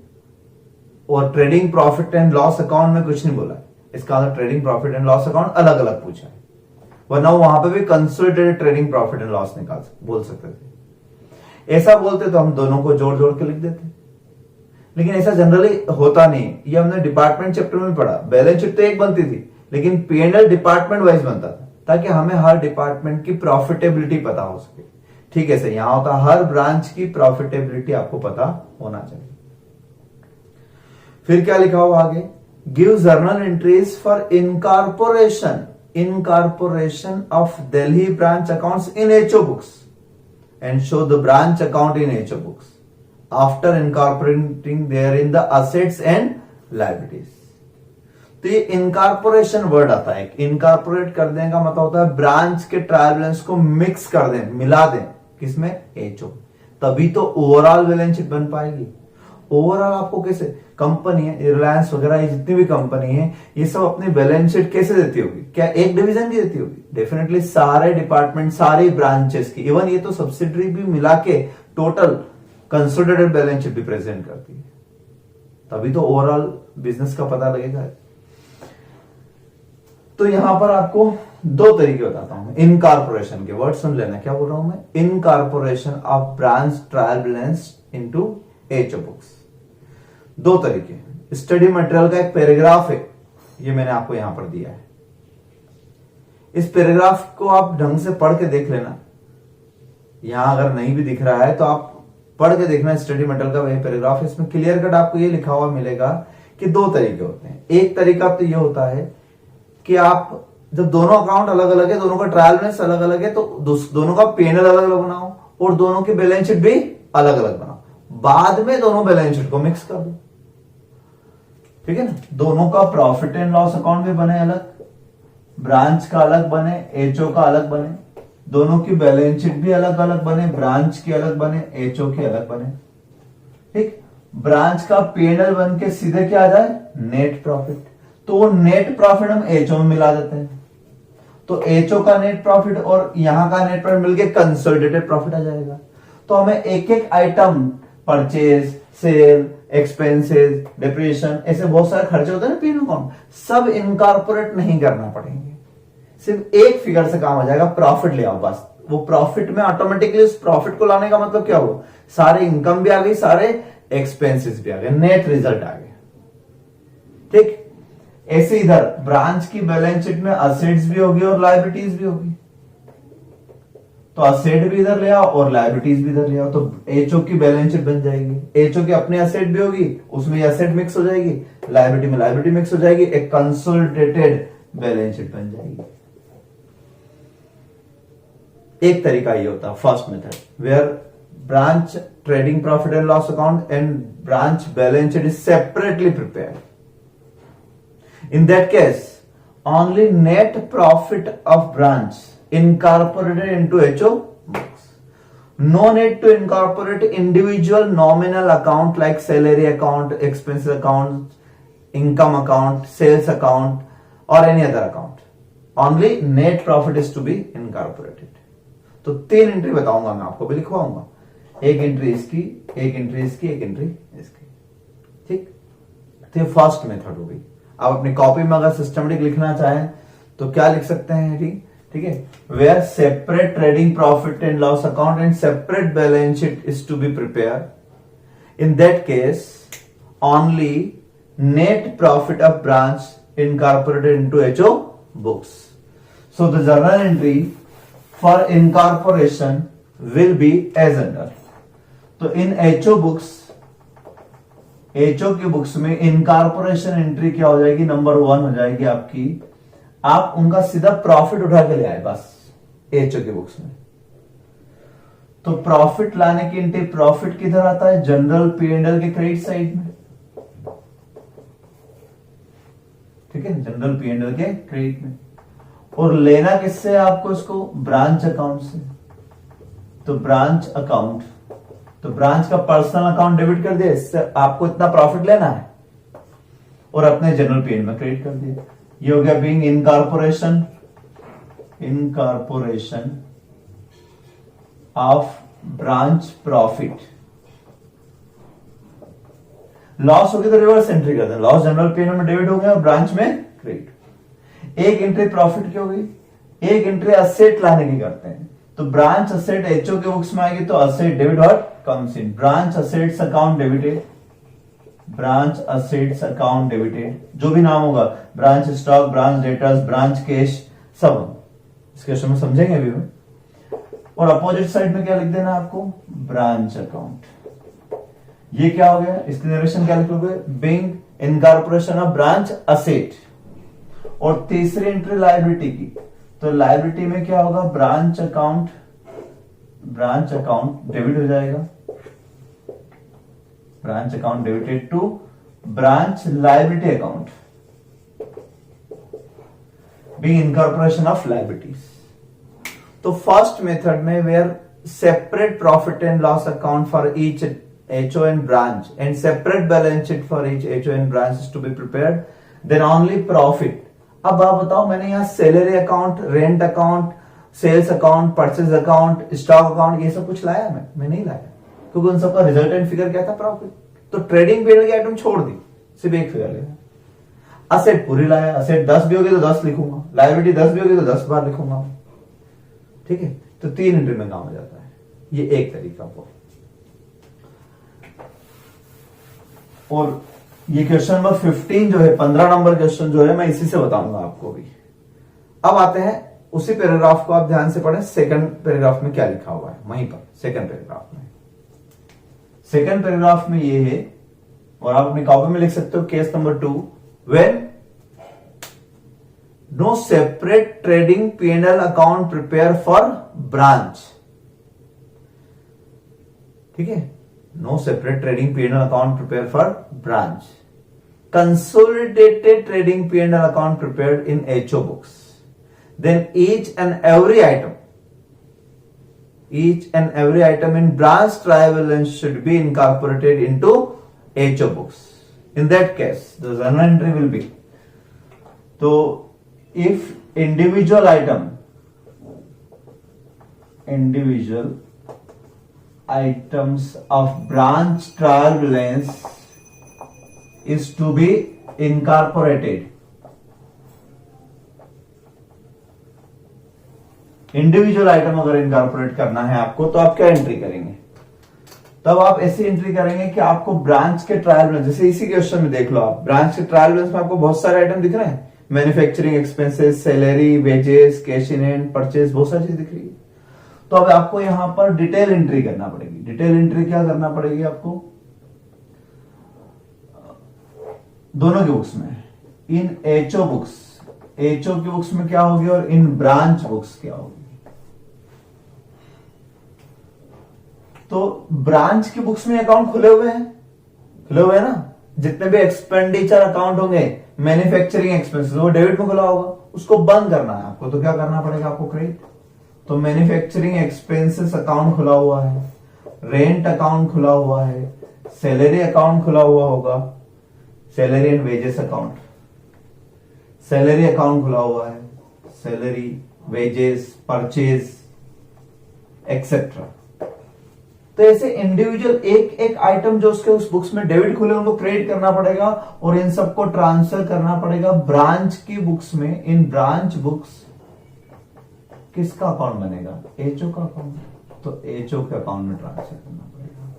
Speaker 1: और trading profit and loss account में कुछ नहीं बोला है। इसका मतलब trading profit and loss account अलग अलग पूछा है, वरना वहां पे भी consolidated trading profit and loss निकाल बोल सकते थे। ऐसा बोलते तो हम दोनों को जोड़ जोड़ के लिख देते, लेकिन ऐसा जनरली होता नहीं। ये हमने डिपार्टमेंट चैप्टर में पढ़ा, बैलेंस शीट तो एक बनती थी लेकिन पीएनएल डिपार्टमेंट वाइज बनता था, ताकि हमें हर डिपार्टमेंट की प्रॉफिटेबिलिटी पता हो सके। ठीक है, सर यहां होता हर ब्रांच की प्रॉफिटेबिलिटी आपको पता होना चाहिए। फिर क्या लिखा हुआ आगे, give journal entries for incorporation of Delhi branch accounts in HO books and show the branch account in HO books after incorporating therein the assets and liabilities. तो ये इनकॉर्पोरेशन वर्ड आता है, इनकॉर्पोरेट कर देने का मतलब होता है ब्रांच के ट्रायल बैलेंस को मिक्स कर दें, मिला दें, किसमें, एचओ, तभी तो ओवरऑल बैलेंस शीट बन पाएगी। ओवरऑल आपको कैसे, कंपनी है रिलायंस वगैरह, ये जितनी भी कंपनी है ये सब अपनी बैलेंस शीट कैसे देती होगी, क्या एक डिवीजन की देती होगी, डेफिनेटली सारे डिपार्टमेंट सारी ब्रांचेस की, इवन ये तो सब्सिडरी भी मिला के टोटल कंसोलिडेटेड बैलेंस शीट भी प्रेजेंट करती है, तभी तो ओवरऑल बिजनेस का पता लगेगा। तो यहां पर आपको दो तरीके बताता हूं, इनकॉर्पोरेशन के वर्ड सुन लेना, क्या बोल रहा हूं मैं, incorporation of branch trial balance into HO books. दो तरीके, स्टडी मटेरियल का एक पैराग्राफ है, ये मैंने आपको यहां पर दिया है। इस पैराग्राफ को आप ढंग से पढ़ के देख लेना, यहां अगर नहीं भी दिख रहा है तो आप पढ़ के देखना, स्टडी मटेरियल का वही पैराग्राफ है, इसमें क्लियर कट आपको ये लिखा हुआ मिलेगा कि दो तरीके होते हैं। एक तरीका तो ये होता है कि आप जब दोनों अकाउंट अलग अलग है, दोनों का ट्रायल बैलेंस अलग अलग है, तो दोनों का पीएनएल अलग अलग बनाओ और दोनों की बैलेंस शीट भी अलग अलग बनाओ, बाद में दोनों बैलेंस शीट को मिक्स कर दो। ठीक है ना, दोनों का प्रॉफिट एंड लॉस अकाउंट भी बने अलग, ब्रांच का अलग बने, एचओ का अलग बने, दोनों की बैलेंस शीट भी अलग अलग बने, ब्रांच की अलग बने, एचओ की अलग बने। ठीक, ब्रांच का पीएनएल बन के सीधे क्या आ जाए, नेट प्रॉफिट, तो वो नेट प्रॉफिट हम एचओ में मिला देते हैं, तो एचओ का नेट प्रॉफिट और यहां का नेट प्रॉफिट मिलके कंसोलिडेटेड प्रॉफिट आ जाएगा। तो हमें एक एक item, purchase, sale, expenses, depression, ऐसे बहुत सारे खर्चे होते हैं ना पीएनएल अकाउंट, सब इनकॉर्पोरेट नहीं करना पड़ेंगे, सिर्फ एक फिगर से काम हो जाएगा, प्रॉफिट ले आओ बस। वो प्रॉफिट में ऑटोमेटिकली उस प्रॉफिट को लाने का मतलब क्या हो, सारे इनकम भी आ गई, सारे एक्सपेंसेस भी आ गए, नेट रिजल्ट आ गया। ठीक, ऐसे इधर ब्रांच की बैलेंस शीट में असेट्स भी होगी और लायबिलिटीज भी होगी, तो असेट भी इधर ले आओ और लायबिलिटीज भी इधर ले आओ, तो एचओ की बैलेंस शीट बन जाएगी। एचओ की अपनी असेट भी होगी, उसमें असेट मिक्स हो जाएगी, लायबिलिटी में लायबिलिटी मिक्स हो जाएगी, एक कंसोलिडेटेड बैलेंस शीट बन जाएगी। एक तरीका ये होता है, first method, where branch trading profit and loss account and branch balance sheet is separately prepared. In that case, only net profit of branch incorporated into HO books. No need to incorporate individual nominal account like salary account, expenses account, income account, sales account, or any other account. Only net profit is to be incorporated. तो तीन entry बताऊंगा मैं आपको, भी लिखवाऊंगा, एक entry इसकी, एक entry इसकी, एक एंट्री इसकी। ठीक, तो ये फर्स्ट मेथड हो गई। आप अपनी कॉपी में अगर सिस्टमेटिक लिखना चाहें तो क्या लिख सकते हैं, ठीक है, where separate trading profit and loss account and separate balance sheet is to be prepare. In that case only net profit of branch incorporated into HO books. So the journal entry for incorporation will be as under. तो in HO books, HO की books में incorporation entry क्या हो जाएगी, number 1 हो जाएगी आपकी, आप उनका सीधा प्रॉफिट उठा के ले आए बस एचओ की बुक्स में। तो प्रॉफिट लाने की एंट्री, प्रॉफिट किधर आता है, जनरल पीएनएल के क्रेडिट साइड में। ठीक है, जनरल पीएनएल के क्रेडिट में, और लेना किससे आपको इसको, ब्रांच अकाउंट से। तो ब्रांच अकाउंट, तो ब्रांच का पर्सनल अकाउंट डेबिट कर दिया, इससे आपको इतना प्रॉफिट लेना है, और अपने जनरल पीएनएल में क्रेडिट कर दिया। ये हो गया being incorporation, incorporation of branch profit. Loss होगी तो रिवर्स एंट्री कर दें, लॉस जनरल पी में डेबिट हो गया और ब्रांच में क्रेडिट। एक एंट्री प्रॉफिट की होगी, एक एंट्री असेट लाने की करते हैं, तो ब्रांच असेट एचओ के बुक्स में आएगी तो asset debit what comes in, branch assets account debited, branch assets account debited, जो भी नाम होगा, branch stock, branch debtors, branch cash, सब इस क्वेश्चन में समझेंगे अभी में। और अपोजिट साइड में क्या लिख देना आपको, ब्रांच अकाउंट। ये क्या हो गया, इसकी नरेशन क्या लिखोगे, being incorporation of branch asset. और तीसरी एंट्री लायबिलिटी की, तो लायबिलिटी में क्या होगा, ब्रांच अकाउंट डेबिट हो जाएगा, branch account debited to branch liability account, being incorporation of liabilities. तो फर्स्ट मेथड में where separate profit and loss account for each HO and branch and separate balance sheet for each HO and branch is to be prepared, then only profit। अब आप बताओ, मैंने यहाँ salary account, rent account, sales account, purchase account, stock account, ये सब कुछ लाया मैं नहीं लाया, क्योंकि उन सबका रिजल्टेंट फिगर क्या था, प्रॉफिट। तो ट्रेडिंग पीरियड की आइटम छोड़ दी, सिर्फ एक फिगर लेना। असेट पूरी लाया, असेट 10 भी होगी तो 10 लिखूंगा, लायबिलिटी 10 भी होगी तो 10 बार लिखूंगा, ठीक है। तो 3 एंट्री में काम हो जाता है, ये एक तरीका वो। और ये क्वेश्चन नंबर 15 जो है, 15 नंबर क्वेश्चन जो है, मैं इसी से बताऊंगा आपको भी। अब आते हैं उसी पैराग्राफ को, आप ध्यान से पढ़ें, सेकंड पैराग्राफ में क्या लिखा हुआ है, वहीं पर सेकंड पैराग्राफ में। सेकंड पैराग्राफ में ये है, और आप अपनी कॉपी में लिख सकते हो, case number 2, when no separate trading P&L account prepare for branch, ठीक है, no separate trading P&L account prepared for branch, consolidated trading P&L account prepared in HO books, then each and every item in branch trial balance should be incorporated into HO books. In that case the journal entry will be, so if individual items of branch trial balance is to be incorporated, individual item अगर incorporate करना है आपको, तो आप क्या entry करेंगे, तब आप ऐसी एंट्री करेंगे कि आपको ब्रांच के ट्रायल बैलेंस, जैसे इसी क्वेश्चन में देख लो आप, ब्रांच के ट्रायल बैलेंस में आपको बहुत सारे आइटम दिख रहे हैं, manufacturing expenses, salary, wages, cash in hand, purchase, बहुत सारी चीज दिख रही है। तो अब आपको यहां पर डिटेल एंट्री करना पड़ेगी। डिटेल एंट्री क्या करना पड़ेगी आपको, दोनों की बुक्स में, इन एचओ की बुक्स में क्या होगी और इन ब्रांच बुक्स क्या होगी। तो ब्रांच की बुक्स में अकाउंट खुले हुए हैं ना, जितने भी एक्सपेंडिचर अकाउंट होंगे, मैन्युफैक्चरिंग एक्सपेंसेस, वो डेबिट में खुला होगा, उसको बंद करना है आपको, तो क्या करना पड़ेगा आपको, क्रेडिट। तो मैन्युफैक्चरिंग एक्सपेंसेस अकाउंट खुला हुआ है, रेंट अकाउंट खुला हुआ है, सैलरी अकाउंट खुला हुआ होगा, salary and wages account, salary account खुला हुआ है, सैलरी, वेजेस, परचेज एक्सेट्रा। तो ऐसे इंडिविजुअल एक आइटम जो उसके उस बुक्स में डेबिट खुले उनको क्रेडिट करना पड़ेगा, और इन सबको ट्रांसफर करना पड़ेगा ब्रांच की बुक्स में। इन ब्रांच बुक्स किसका अकाउंट बनेगा, एचओ का अकाउंट, तो एचओ के अकाउंट में ट्रांसफर करना पड़ेगा,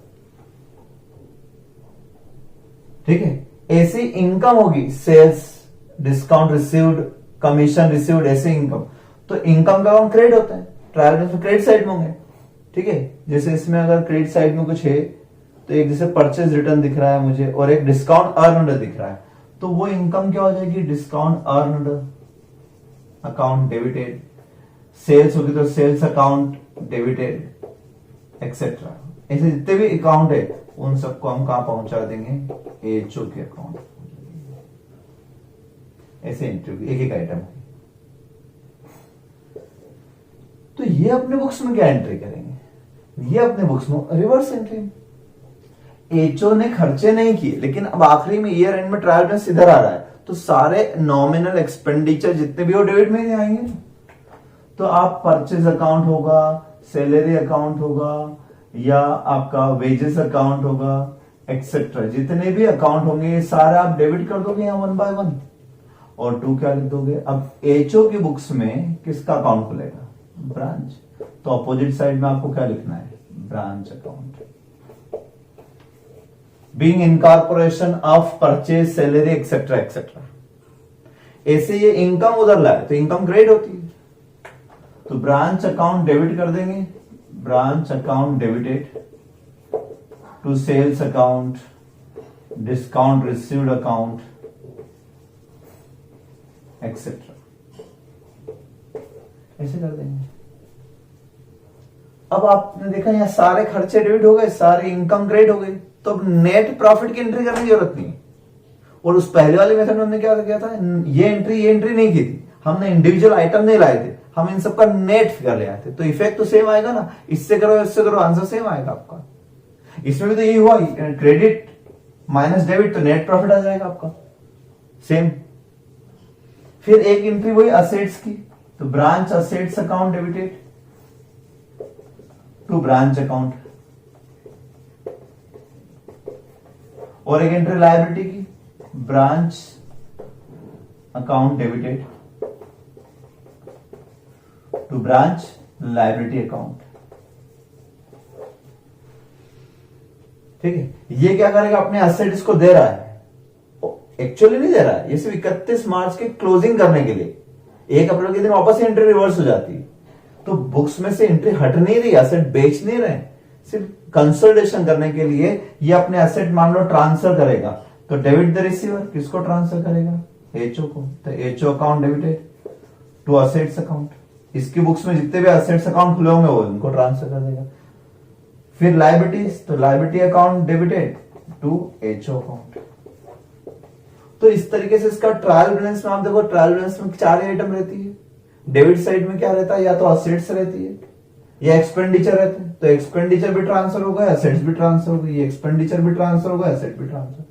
Speaker 1: ठीक है। ऐसी इनकम होगी, sales, discount received, commission received, ऐसे इनकम, तो इनकम का अकाउंट क्रेडिट होता है, ट्रायल बैलेंस क्रेडिट साइड में होंगे, ठीक है। जैसे इसमें अगर क्रेडिट साइड में कुछ है, तो एक जैसे परचेज रिटर्न दिख रहा है मुझे, और एक डिस्काउंट अर्नड दिख रहा है, तो वो इनकम क्या हो जाएगी, discount earned account debited, sales होगी तो सेल्स अकाउंट डेबिटेड एक्सेट्रा। ऐसे जितने भी अकाउंट है उन सबको हम कहां पहुंचा देंगे, एचओ के अकाउंट। ऐसे एंट्री एक आइटम। तो ये अपने बुक्स में क्या एंट्री करेंगे, ये अपने बुक्स में रिवर्स एंट्री। एचओ ने खर्चे नहीं किए, लेकिन अब आखिरी में ईयर एंड में ट्रायल बैलेंस इधर आ रहा है, तो सारे नॉमिनल एक्सपेंडिचर जितने भी वो डेबिट में ही आएंगे। तो आप परचेज अकाउंट होगा, सैलरी अकाउंट होगा या आपका वेजेस अकाउंट होगा एक्सेट्रा, जितने भी अकाउंट होंगे ये सारे आप डेबिट कर दोगे यहाँ 1 बाय 1 और 2 क्या लिख दोगे। अब एचओ की बुक्स में किसका अकाउंट खुलेगा, ब्रांच, तो अपोजिट साइड में आपको क्या लिखना है, branch account. Being incorporation of purchase salary etcetera etcetera, ऐसे ये इनकम उधर लाए तो इनकम क्रेडिट होती है, तो ब्रांच अकाउंट डेबिट कर देंगे, branch account debited to sales account, discount received account etcetera, ऐसे कर देंगे। अब आपने देखा यहाँ सारे खर्चे डेबिट हो गए, सारे इनकम क्रेडिट हो गई, तो अब नेट प्रॉफिट की एंट्री करने की जरूरत नहीं। और उस पहले वाले मेथड में हमने क्या किया था, ये एंट्री नहीं की थी, हमने इंडिविजुअल आइटम नहीं लाए थे, हम इन सबका नेट फिगर ले आए थे, तो इफेक्ट तो सेम आएगा ना, इससे करो इससे करो आंसर सेम आएगा आपका। इसमें भी तो यही हुआ, क्रेडिट माइनस डेबिट तो नेट प्रॉफिट आ जाएगा आपका सेम। फिर एक एंट्री वही असेट्स की, तो branch assets account debited to branch account, और एक एंट्री लायबिलिटी की, branch account debited to branch liability account. ठीक है, ये क्या करेगा, अपने असेट्स को दे रहा है, एक्चुअली नहीं दे रहा है, ये सिर्फ 31 मार्च के क्लोजिंग करने के लिए, 1 अप्रैल के दिन वापस एंट्री रिवर्स हो जाती है, तो बुक्स में से एंट्री हट नहीं रही, एसेट बेच नहीं रहे, सिर्फ कंसोलिडेशन करने के लिए ये अपने एसेट मान लो ट्रांसफर करेगा, तो डेबिट द रिसीवर किसको ट्रांसफर करेगा, एचओ को, तो HO account debited to assets account, इसकी बुक्स में जितने भी असेट्स अकाउंट खुले होंगे वो इनको ट्रांसफर कर देगा। फिर लायबिलिटीज, तो liability account debited to HO account. तो इस तरीके से इसका ट्रायल बैलेंस में आप देखो, ट्रायल बैलेंस में 4 आइटम रहती है, डेबिट साइड में क्या रहता है, या तो असेट्स रहती है या एक्सपेंडिचर रहते हैं, तो एक्सपेंडिचर भी ट्रांसफर होगा, एसेट्स भी ट्रांसफर होगा, ये एक्सपेंडिचर भी ट्रांसफर होगा, एसेट भी ट्रांसफर।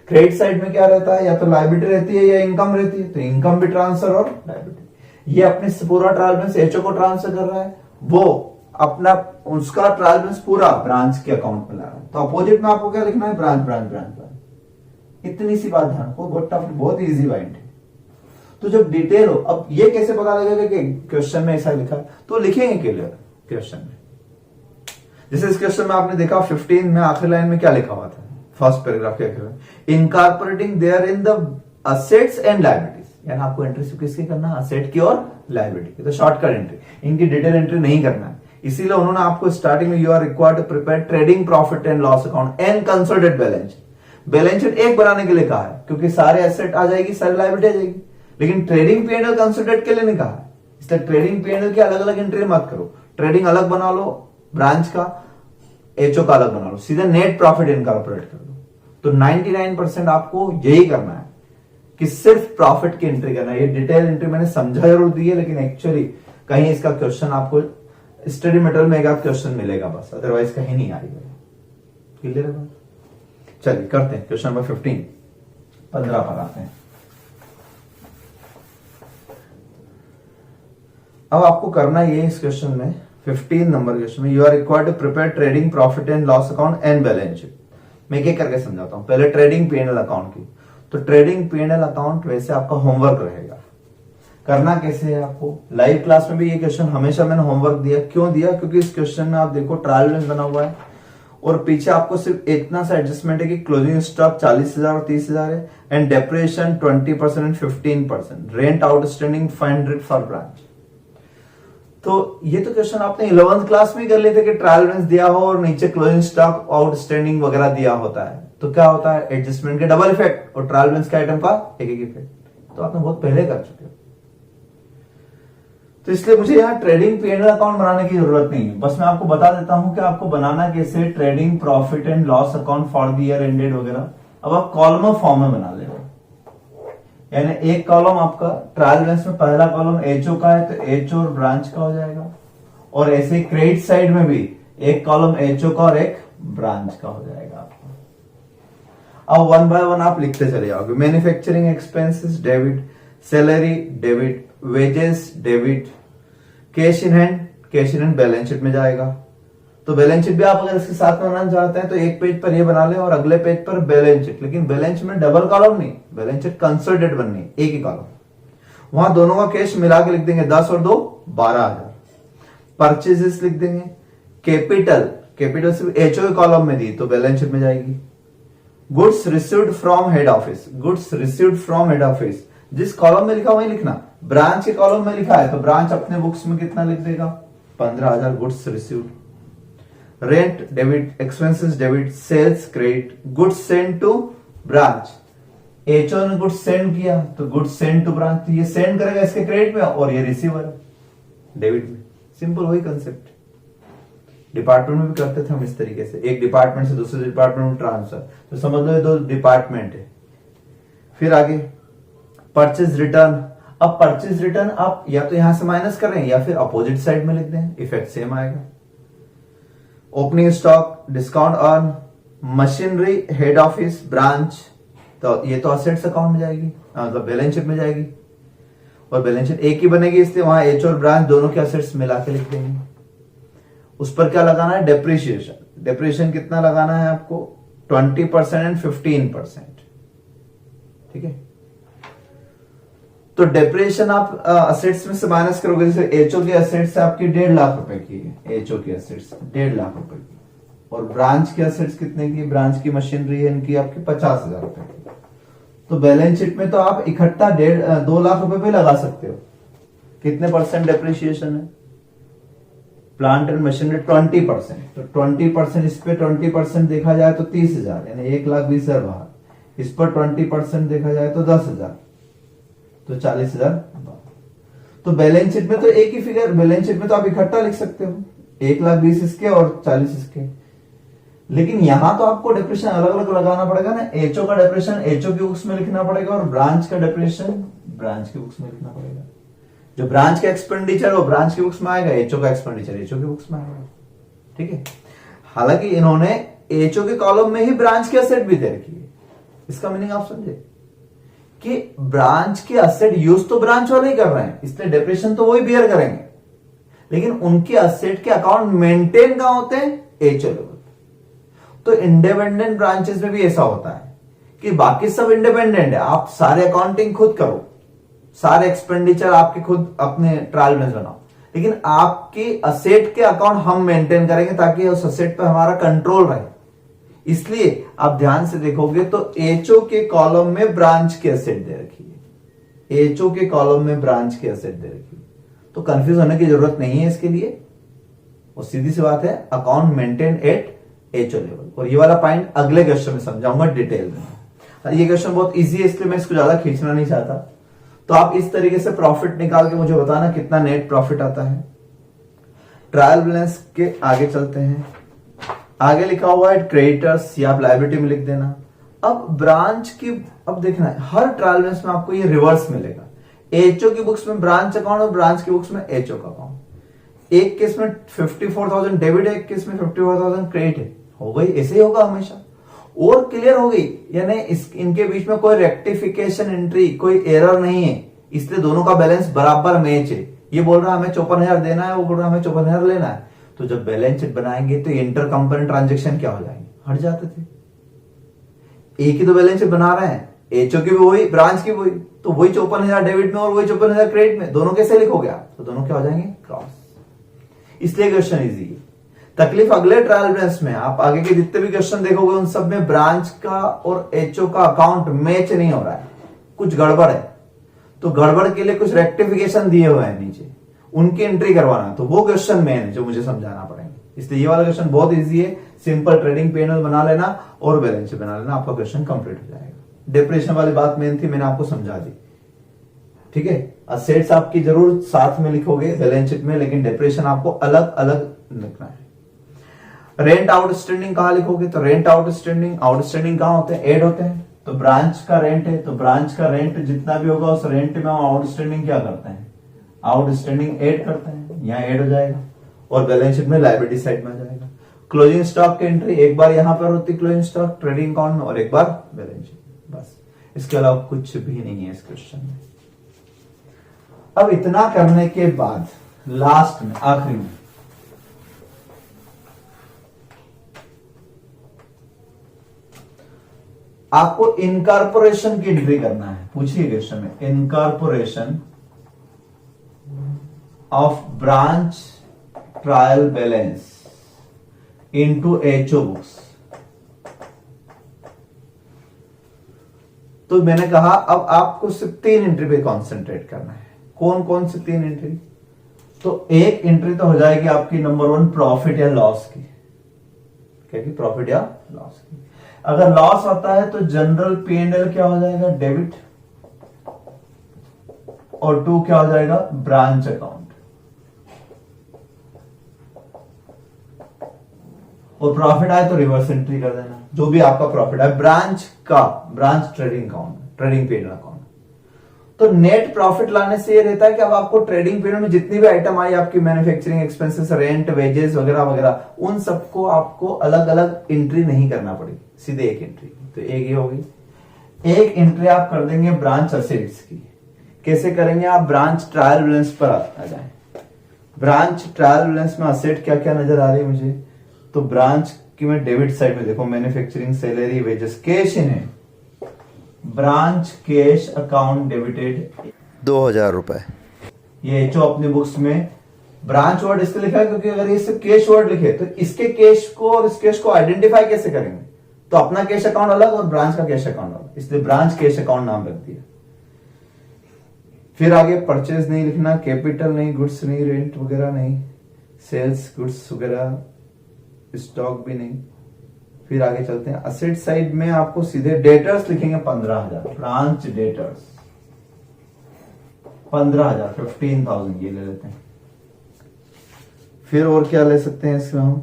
Speaker 1: क्रेडिट साइड में क्या रहता है, या तो लायबिलिटी रहती है या इनकम रहती है, तो इनकम भी ट्रांसफर और लायबिलिटी। ये अपने पूरा ट्रायल बैलेंस एचओ को ट्रांसफर कर रहा है, वो अपना उसका ट्रायल बैलेंस पूरा ब्रांच के अकाउंट में ला रहा है, तो अपोजिट में आपको क्या लिखना है, ब्रांच ब्रांच ब्रांच ब्रांच। इतनी सी बात ध्यान रखो, बहुत इजी बाइंड है। तो जब डिटेल हो, अब ये कैसे पता लगेगा कि क्वेश्चन में ऐसा लिखा, तो लिखेंगे क्लियर क्वेश्चन में। जैसे इस क्वेश्चन में आपने देखा 15 में आखिरी लाइन में क्या लिखा हुआ था, फर्स्ट पैराग्राफ के आखिर में, incorporating therein the assets and liabilities, यानी आपको एंट्री किसकी करना है, असेट की और लायबिलिटी की, तो शॉर्टकट एंट्री, इनकी डिटेल एंट्री नहीं करना है। इसीलिए उन्होंने आपको स्टार्टिंग में you are required to prepare trading profit and loss account and consolidated balance sheet. Balance sheet एक बनाने के लिए कहा है, क्योंकि सारे एसेट आ जाएगी, सारी लायबिलिटी आ जाएगी, लेकिन ट्रेडिंग पीएनएल कंसोलिडेट के लिए नहीं कहा है, इसलिए ट्रेडिंग पीएनएल की अलग अलग एंट्री मत करो, ट्रेडिंग अलग बना लो, ब्रांच का एचओ का अलग बना लो, सीधे नेट प्रॉफिट इनकॉर्पोरेट कर दो। तो 99% आपको यही करना है कि सिर्फ प्रॉफिट की एंट्री करना है। ये डिटेल एंट्री मैंने समझा जरूर दी है, लेकिन एक्चुअली कहीं इसका क्वेश्चन आपको स्टडी मटेरियल में एक आध क्वेश्चन मिलेगा बस, अदरवाइज कहीं नहीं आएगा। क्लियर है बात? चलिए करते हैं क्वेश्चन नंबर 15 पर आते हैं। अब आपको करना ये इस क्वेश्चन में 15 नंबर क्वेश्चन में, you are required to prepare trading profit and loss account and balance sheet. मैं क्या करके समझाता हूं, पहले ट्रेडिंग पीएनएल अकाउंट की। तो ट्रेडिंग पीएनएल अकाउंट वैसे आपका होमवर्क रहेगा, करना कैसे है आपको, लाइव क्लास में भी ये क्वेश्चन हमेशा मैंने होमवर्क दिया। क्यों दिया, क्योंकि इस क्वेश्चन में आप देखो ट्रायल बैलेंस बना हुआ है और पीछे आपको सिर्फ इतना सा एडजस्टमेंट है कि क्लोजिंग स्टॉक 40,000 और 30,000 है, and depreciation 20% and 15%, rent outstanding 500 for branch. तो ये तो क्वेश्चन आपने 11th क्लास में कर लिए थे कि ट्रायल बैलेंस दिया हो और नीचे क्लोजिंग स्टॉक आउटस्टैंडिंग वगैरह दिया होता है, तो क्या होता है, एडजस्टमेंट के डबल इफेक्ट और ट्रायल बैलेंस के आइटम का एक एक इफेक्ट, तो आपने बहुत पहले कर चुके हो। तो इसलिए मुझे यहाँ ट्रेडिंग पीएनएल अकाउंट बनाने की जरूरत नहीं है, बस मैं आपको बता देता हूं कि आपको बनाना कैसे, trading profit and loss account for the year ended वगैरह। अब आप कॉलम फॉर्म में बना लेंगे, यानी एक कॉलम आपका ट्रायल बैलेंस में पहला कॉलम एचओ का है तो एचओ और ब्रांच का हो जाएगा, और ऐसे क्रेडिट साइड में भी एक कॉलम एचओ का और एक ब्रांच का हो जाएगा आपका। अब 1 बाय 1 आप लिखते चले जाओगे। Manufacturing expenses debit, salary debit, wages debit, cash in hand cash in balance sheet में जाएगा। तो बैलेंस शीट भी आप अगर इसके साथ में बनाना चाहते हैं तो एक पेज पर ये बना लें और अगले पेज पर बैलेंस शीट, लेकिन बैलेंस शीट में डबल कॉलम नहीं, बैलेंस शीट कंसोलिडेटेड बननी है, एक ही कॉलम। वहां दोनों का कैश मिला के लिख देंगे 10 और 2 12,000। परचेजेस लिख देंगे, कैपिटल सिर्फ एचओ के कॉलम में दी तो बैलेंस शीट में जाएगी। Goods received from head office, goods received from head office जिस कॉलम में लिखा वही लिखना। ब्रांच के कॉलम में लिखा है तो ब्रांच अपने बुक्स में कितना लिख देगा 15,000 goods received. Rent debit, expenses debit, sales credit, goods send to branch. HO ने गुड्स सेंड किया तो गुड्स सेंड टू ब्रांच, तो ये सेंड करेगा इसके क्रेडिट में और ये रिसीवर डेबिट में। सिंपल वही कंसेप्ट डिपार्टमेंट में भी करते थे हम इस तरीके से, एक डिपार्टमेंट से दूसरे डिपार्टमेंट में ट्रांसफर। तो समझ लो ये 2 डिपार्टमेंट है। फिर आगे परचेज रिटर्न। अब परचेज रिटर्न आप या तो यहां से माइनस कर रहे हैं या फिर अपोजिट साइड में लिख दें, इफेक्ट सेम आएगा। Opening stock, discount earn, machinery head office branch, तो ये तो असेट्स अकाउंट में जाएगी, मतलब बैलेंस शीट में जाएगी। और बैलेंस शीट एक ही बनेगी इसलिए वहां एच और ब्रांच दोनों के असेट्स मिला के लिख देंगे। उस पर क्या लगाना है डेप्रिसिएशन। डेप्रिसिएशन कितना लगाना है आपको 20% एंड 15%, ठीक है। तो डेप्रिसिएशन आप असेट्स में से माइनस करोगे, जैसे एचओ की असेट्स आपकी 1.5 लाख रुपए की है, एचओ की असेट्स 1.5 लाख रुपए की, और ब्रांच की असेट्स कितने की, ब्रांच की मशीनरी है इनकी आपकी 50,000 रुपए की। तो बैलेंस शीट में तो आप इकट्ठा 2 लाख रुपए पे लगा सकते हो। कितने परसेंट डेप्रिसिएशन है, प्लांट एंड मशीनरी 20%, तो 20% इस पे 20% देखा जाए तो 30,000 यानी 1,20,000 बाहर। इस पर 20% देखा जाए तो 10,000, तो 40,000। तो बैलेंस शीट में तो एक ही फिगर, बैलेंस शीट में तो आप इकट्ठा लिख सकते हो 1,20,000 इसके और 40 इसके, लेकिन यहां तो आपको डेप्रिसिएशन अलग अलग लगाना पड़ेगा ना। एचओ का डेप्रिसिएशन एचओ की बुक्स में लिखना पड़ेगा और ब्रांच का डेप्रिसिएशन ब्रांच की बुक्स में लिखना पड़ेगा। जो ब्रांच का एक्सपेंडिचर वो ब्रांच की बुक्स में आएगा, एचओ का एक्सपेंडिचर एचओ की बुक्स में आएगा, ठीक है। हालांकि इन्होंने एचओ के कॉलम में ही ब्रांच की असेट भी दे रखी है। इसका मीनिंग आप समझे कि ब्रांच के असेट यूज तो ब्रांच वाले ही कर रहे हैं, इसलिए डेप्रिसिएशन तो वही बियर करेंगे, लेकिन उनके असेट के अकाउंट मेंटेन कहां होते हैं, एचओ लेवल। तो इंडिपेंडेंट ब्रांचेस में भी ऐसा होता है कि बाकी सब इंडिपेंडेंट है, आप सारे अकाउंटिंग खुद करो, सारे एक्सपेंडिचर आपके खुद अपने ट्रायल में बनाओ, लेकिन आपके असेट के अकाउंट हम मेंटेन करेंगे ताकि उस असेट पर हमारा कंट्रोल रहे। इसलिए आप ध्यान से देखोगे तो एचओ के कॉलम में ब्रांच की असेट दे रखी है, एचओ के कॉलम में ब्रांच की असेट दे रखी है, तो कंफ्यूज होने की जरूरत नहीं है इसके लिए। और सीधी सी बात है, account maintain at HO level. और ये वाला पॉइंट अगले क्वेश्चन में समझाऊंगा डिटेल में। ये क्वेश्चन बहुत इजी है इसलिए मैं इसको ज्यादा खींचना नहीं चाहता। तो आप इस तरीके से प्रॉफिट निकाल के मुझे बताना कितना नेट प्रॉफिट आता है। ट्रायल बैलेंस के आगे चलते हैं। आगे लिखा हुआ है क्रेडिटर्स, या आप लायबिलिटी में लिख देना। अब ब्रांच की, अब देखना है हर ट्रायल बैलेंस में आपको ये रिवर्स मिलेगा। एचओ की बुक्स में ब्रांच अकाउंट और ब्रांच की बुक्स में एचओ का अकाउंट। एक केस में 54,000 डेबिट है, एक केस में 54,000 क्रेडिट है। हो गई, ऐसे ही होगा हमेशा। और क्लियर हो गई, यानी इनके बीच में कोई रेक्टिफिकेशन एंट्री, कोई एरर नहीं है, इसलिए दोनों का बैलेंस बराबर मैच है। ये बोल रहा है हमें 54,000 देना है, वो बोल रहा है हमें 54,000 लेना है। तो जब बैलेंस शीट बनाएंगे तो इंटर कंपनी ट्रांजेक्शन क्या हो जाएंगे, हट जाते थे। एक ही तो बैलेंस शीट बना रहे हैं, एचओ की भी वही, ब्रांच की भी वही, तो वही 54,000 डेबिट में और वही 54,000 क्रेडिट में, दोनों कैसे लिखोगे आप, तो दोनों क्या हो जाएंगे, क्रॉस। इसलिए क्वेश्चन इजी है। तकलीफ अगले ट्रायल बैलेंस में, आप आगे के जितने भी क्वेश्चन देखोगे उन सब में ब्रांच का और एचओ का अकाउंट मैच नहीं हो रहा है, कुछ गड़बड़ है। तो गड़बड़ के लिए कुछ रेक्टिफिकेशन दिए हुए हैं नीचे, उनकी एंट्री करवाना, तो वो क्वेश्चन मेन है जो मुझे समझाना पड़ेगा। इसलिए ये वाला क्वेश्चन बहुत इजी है। सिंपल ट्रेडिंग पेनल बना लेना और बैलेंस शीट बना लेना, आपका क्वेश्चन कंप्लीट हो जाएगा। डिप्रेशन वाली बात मेन थी, मैंने आपको समझा दी, ठीक है। असेट्स आपकी जरूर साथ में लिखोगे बैलेंस शीट में, लेकिन डिप्रेशन आपको अलग अलग लिखना है। रेंट आउटस्टैंडिंग कहां लिखोगे, तो रेंट आउटस्टैंडिंग कहां होते हैं, एड होते हैं। तो ब्रांच का रेंट है, तो ब्रांच का रेंट जितना भी होगा उस रेंट में हम आउटस्टैंडिंग क्या करते हैं, आउटस्टैंडिंग ऐड करते हैं, यहाँ ऐड हो जाएगा और बैलेंस शीट में लायबिलिटी साइड में आ जाएगा। क्लोजिंग स्टॉक की एंट्री एक बार यहां पर होती है क्लोजिंग स्टॉक ट्रेडिंग अकाउंट में, और एक बार बैलेंस शीट, बस। इसके अलावा कुछ भी नहीं है इस क्वेश्चन में। अब इतना करने के बाद लास्ट में, आखिरी में आपको इनकॉर्पोरेशन की एंट्री करना है। पूछिए क्वेश्चन में, incorporation of branch trial balance into HO books. तो मैंने कहा अब आपको सिर्फ 3 एंट्री पे कॉन्सेंट्रेट करना है। कौन कौन सी 3 एंट्री? तो एक एंट्री तो हो जाएगी आपकी नंबर 1 प्रॉफिट या लॉस की। क्या की? प्रॉफिट या लॉस की। अगर लॉस आता है तो जनरल P&L क्या हो जाएगा? डेबिट। और 2 क्या हो जाएगा? Branch account. और प्रॉफिट आए तो रिवर्स एंट्री कर देना, जो भी आपका प्रॉफिट है ब्रांच का, branch trading account, trading P&L account. तो नेट प्रॉफिट लाने से ये रहता है कि अब आपको ट्रेडिंग P&L में जितनी भी आइटम आई आपकी, मैन्युफैक्चरिंग एक्सपेंसेस, रेंट, वेजेस वगैरह वगैरह, उन सबको आपको अलग अलग एंट्री नहीं करना पड़ेगी, सीधे एक एंट्री। तो एक ये होगी। एक एंट्री आप कर देंगे ब्रांच असेट्स की। कैसे करेंगे आप? ब्रांच ट्रायल बैलेंस पर आ जाए। ब्रांच ट्रायल बैलेंस में असेट क्या क्या नजर आ रही है मुझे? तो ब्रांच की मैं डेबिट साइड में देखो, मैन्युफैक्चरिंग, सैलरी, वेजेस, कैश इन है। ब्रांच कैश अकाउंट डेबिटेड
Speaker 2: 2000 रुपए।
Speaker 1: ये एचओ अपनी बुक्स में ब्रांच वर्ड इसलिए लिखा है क्योंकि अगर ये सिर्फ कैश वर्ड लिखे तो इसके कैश को और इस कैश को आइडेंटिफाई कैसे करेंगे? तो अपना कैश अकाउंट अलग और ब्रांच का कैश अकाउंट अलग, इसलिए ब्रांच कैश अकाउंट नाम रख दिया। फिर आगे परचेज नहीं लिखना, कैपिटल नहीं, गुड्स नहीं, रेंट वगैरह नहीं, सेल्स गुड्स वगैरह, स्टॉक भी नहीं। फिर आगे चलते हैं। असेट साइड में आपको सीधे डेटर्स लिखेंगे 15,000, ब्रांच डेटर्स 15,000, 15,000 ये ले लेते हैं। फिर और क्या ले सकते हैं इसमें हम?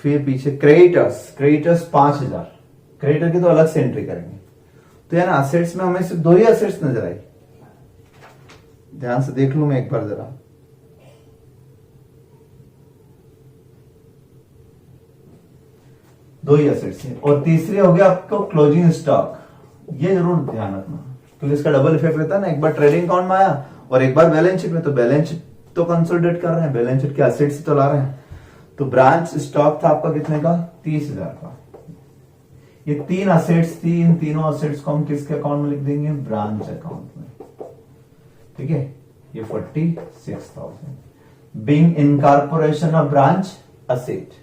Speaker 1: फिर पीछे क्रेडिटर्स 5,000। क्रेडिटर की तो अलग से एंट्री करेंगे। तो यार असेट्स में हमें सिर्फ 2 ही असेट्स नजर आई। ध्यान से देख लू मैं एक बार जरा। दो ही असेट्स हैं। और तीसरी हो गया आपको क्लोजिंग स्टॉक। ये जरूर ध्यान रखना क्योंकि इसका डबल इफेक्ट रहता है ना, एक बार ट्रेडिंग अकाउंट में आया और एक बार बैलेंस शीट में। तो बैलेंस शीट तो कंसोलिडेट कर रहे हैं, बैलेंस शीट के असेट्स तो ला रहे हैं। तो ब्रांच स्टॉक था आपका कितने का? 30,000 का। ये 3 असेट्स थी, इन तीनों असेट्स को हम किसके अकाउंट में लिख देंगे? ब्रांच अकाउंट में। ठीक है, ये 46,000 being incorporation of branch asset.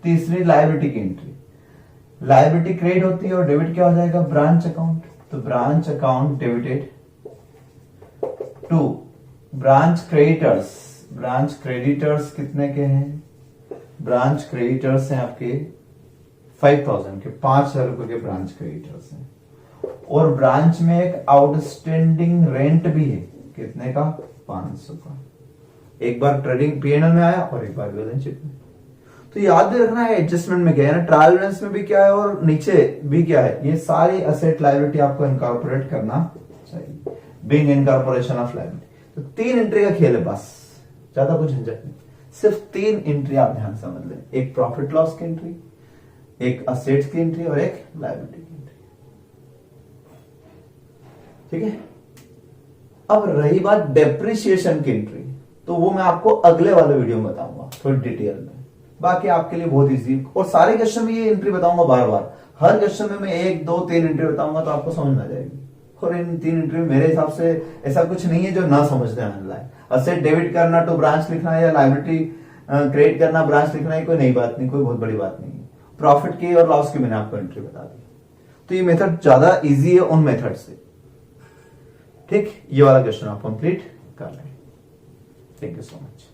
Speaker 1: तीसरी लायबिलिटी की एंट्री। लायबिलिटी क्रेडिट होती है और डेबिट क्या हो जाएगा? Branch account. तो branch account debited. 2 branch creditors. Branch creditors कितने के हैं? ब्रांच क्रेडिटर्स हैं आपके 5,000 के, 5,000 रुपए के ब्रांच क्रेडिटर्स हैं। और ब्रांच में एक आउटस्टैंडिंग रेंट भी है, कितने का? 500 का। एक बार ट्रेडिंग P&L में आया और एक बार बैलेंस शीट में। तो याद भी रखना है एडजस्टमेंट में क्या है ना, ट्रायल बैलेंस में भी क्या है और नीचे भी क्या है। ये सारी असेट लायबिलिटी आपको इनकॉर्पोरेट करना चाहिए, बीइंग इनकॉर्पोरेशन ऑफ लायबिलिटी। तो 3 एंट्री का खेल है बस, ज्यादा कुछ झंझट नहीं। सिर्फ 3 एंट्री आप ध्यान समझ लें, एक प्रॉफिट लॉस की एंट्री, एक असेट्स की एंट्री और एक लायबिलिटी की एंट्री। ठीक है। अब रही बात डेप्रिसिएशन की एंट्री, तो वो मैं आपको अगले वाले वीडियो में बताऊंगा थोड़ी डिटेल में। बाकी आपके लिए बहुत इजी, और सारे क्वेश्चन में ये एंट्री बताऊंगा बार बार। हर क्वेश्चन में मैं 1, 2, 3 एंट्री बताऊंगा तो आपको समझ में आ जाएगी। और इन 3 एंट्री मेरे हिसाब से ऐसा कुछ नहीं है जो ना समझने आने लाए। असेट डेबिट करना तो ब्रांच लिखना है, या लायबिलिटी क्रेडिट करना ब्रांच लिखना है, कोई नई बात नहीं, कोई बहुत बड़ी बात नहीं है। प्रॉफिट की और लॉस की मैंने आपको एंट्री बता दी। तो ये मेथड ज्यादा इजी है उन मेथड से। ठीक, ये वाला क्वेश्चन आप कंप्लीट कर लें। Thank you so much.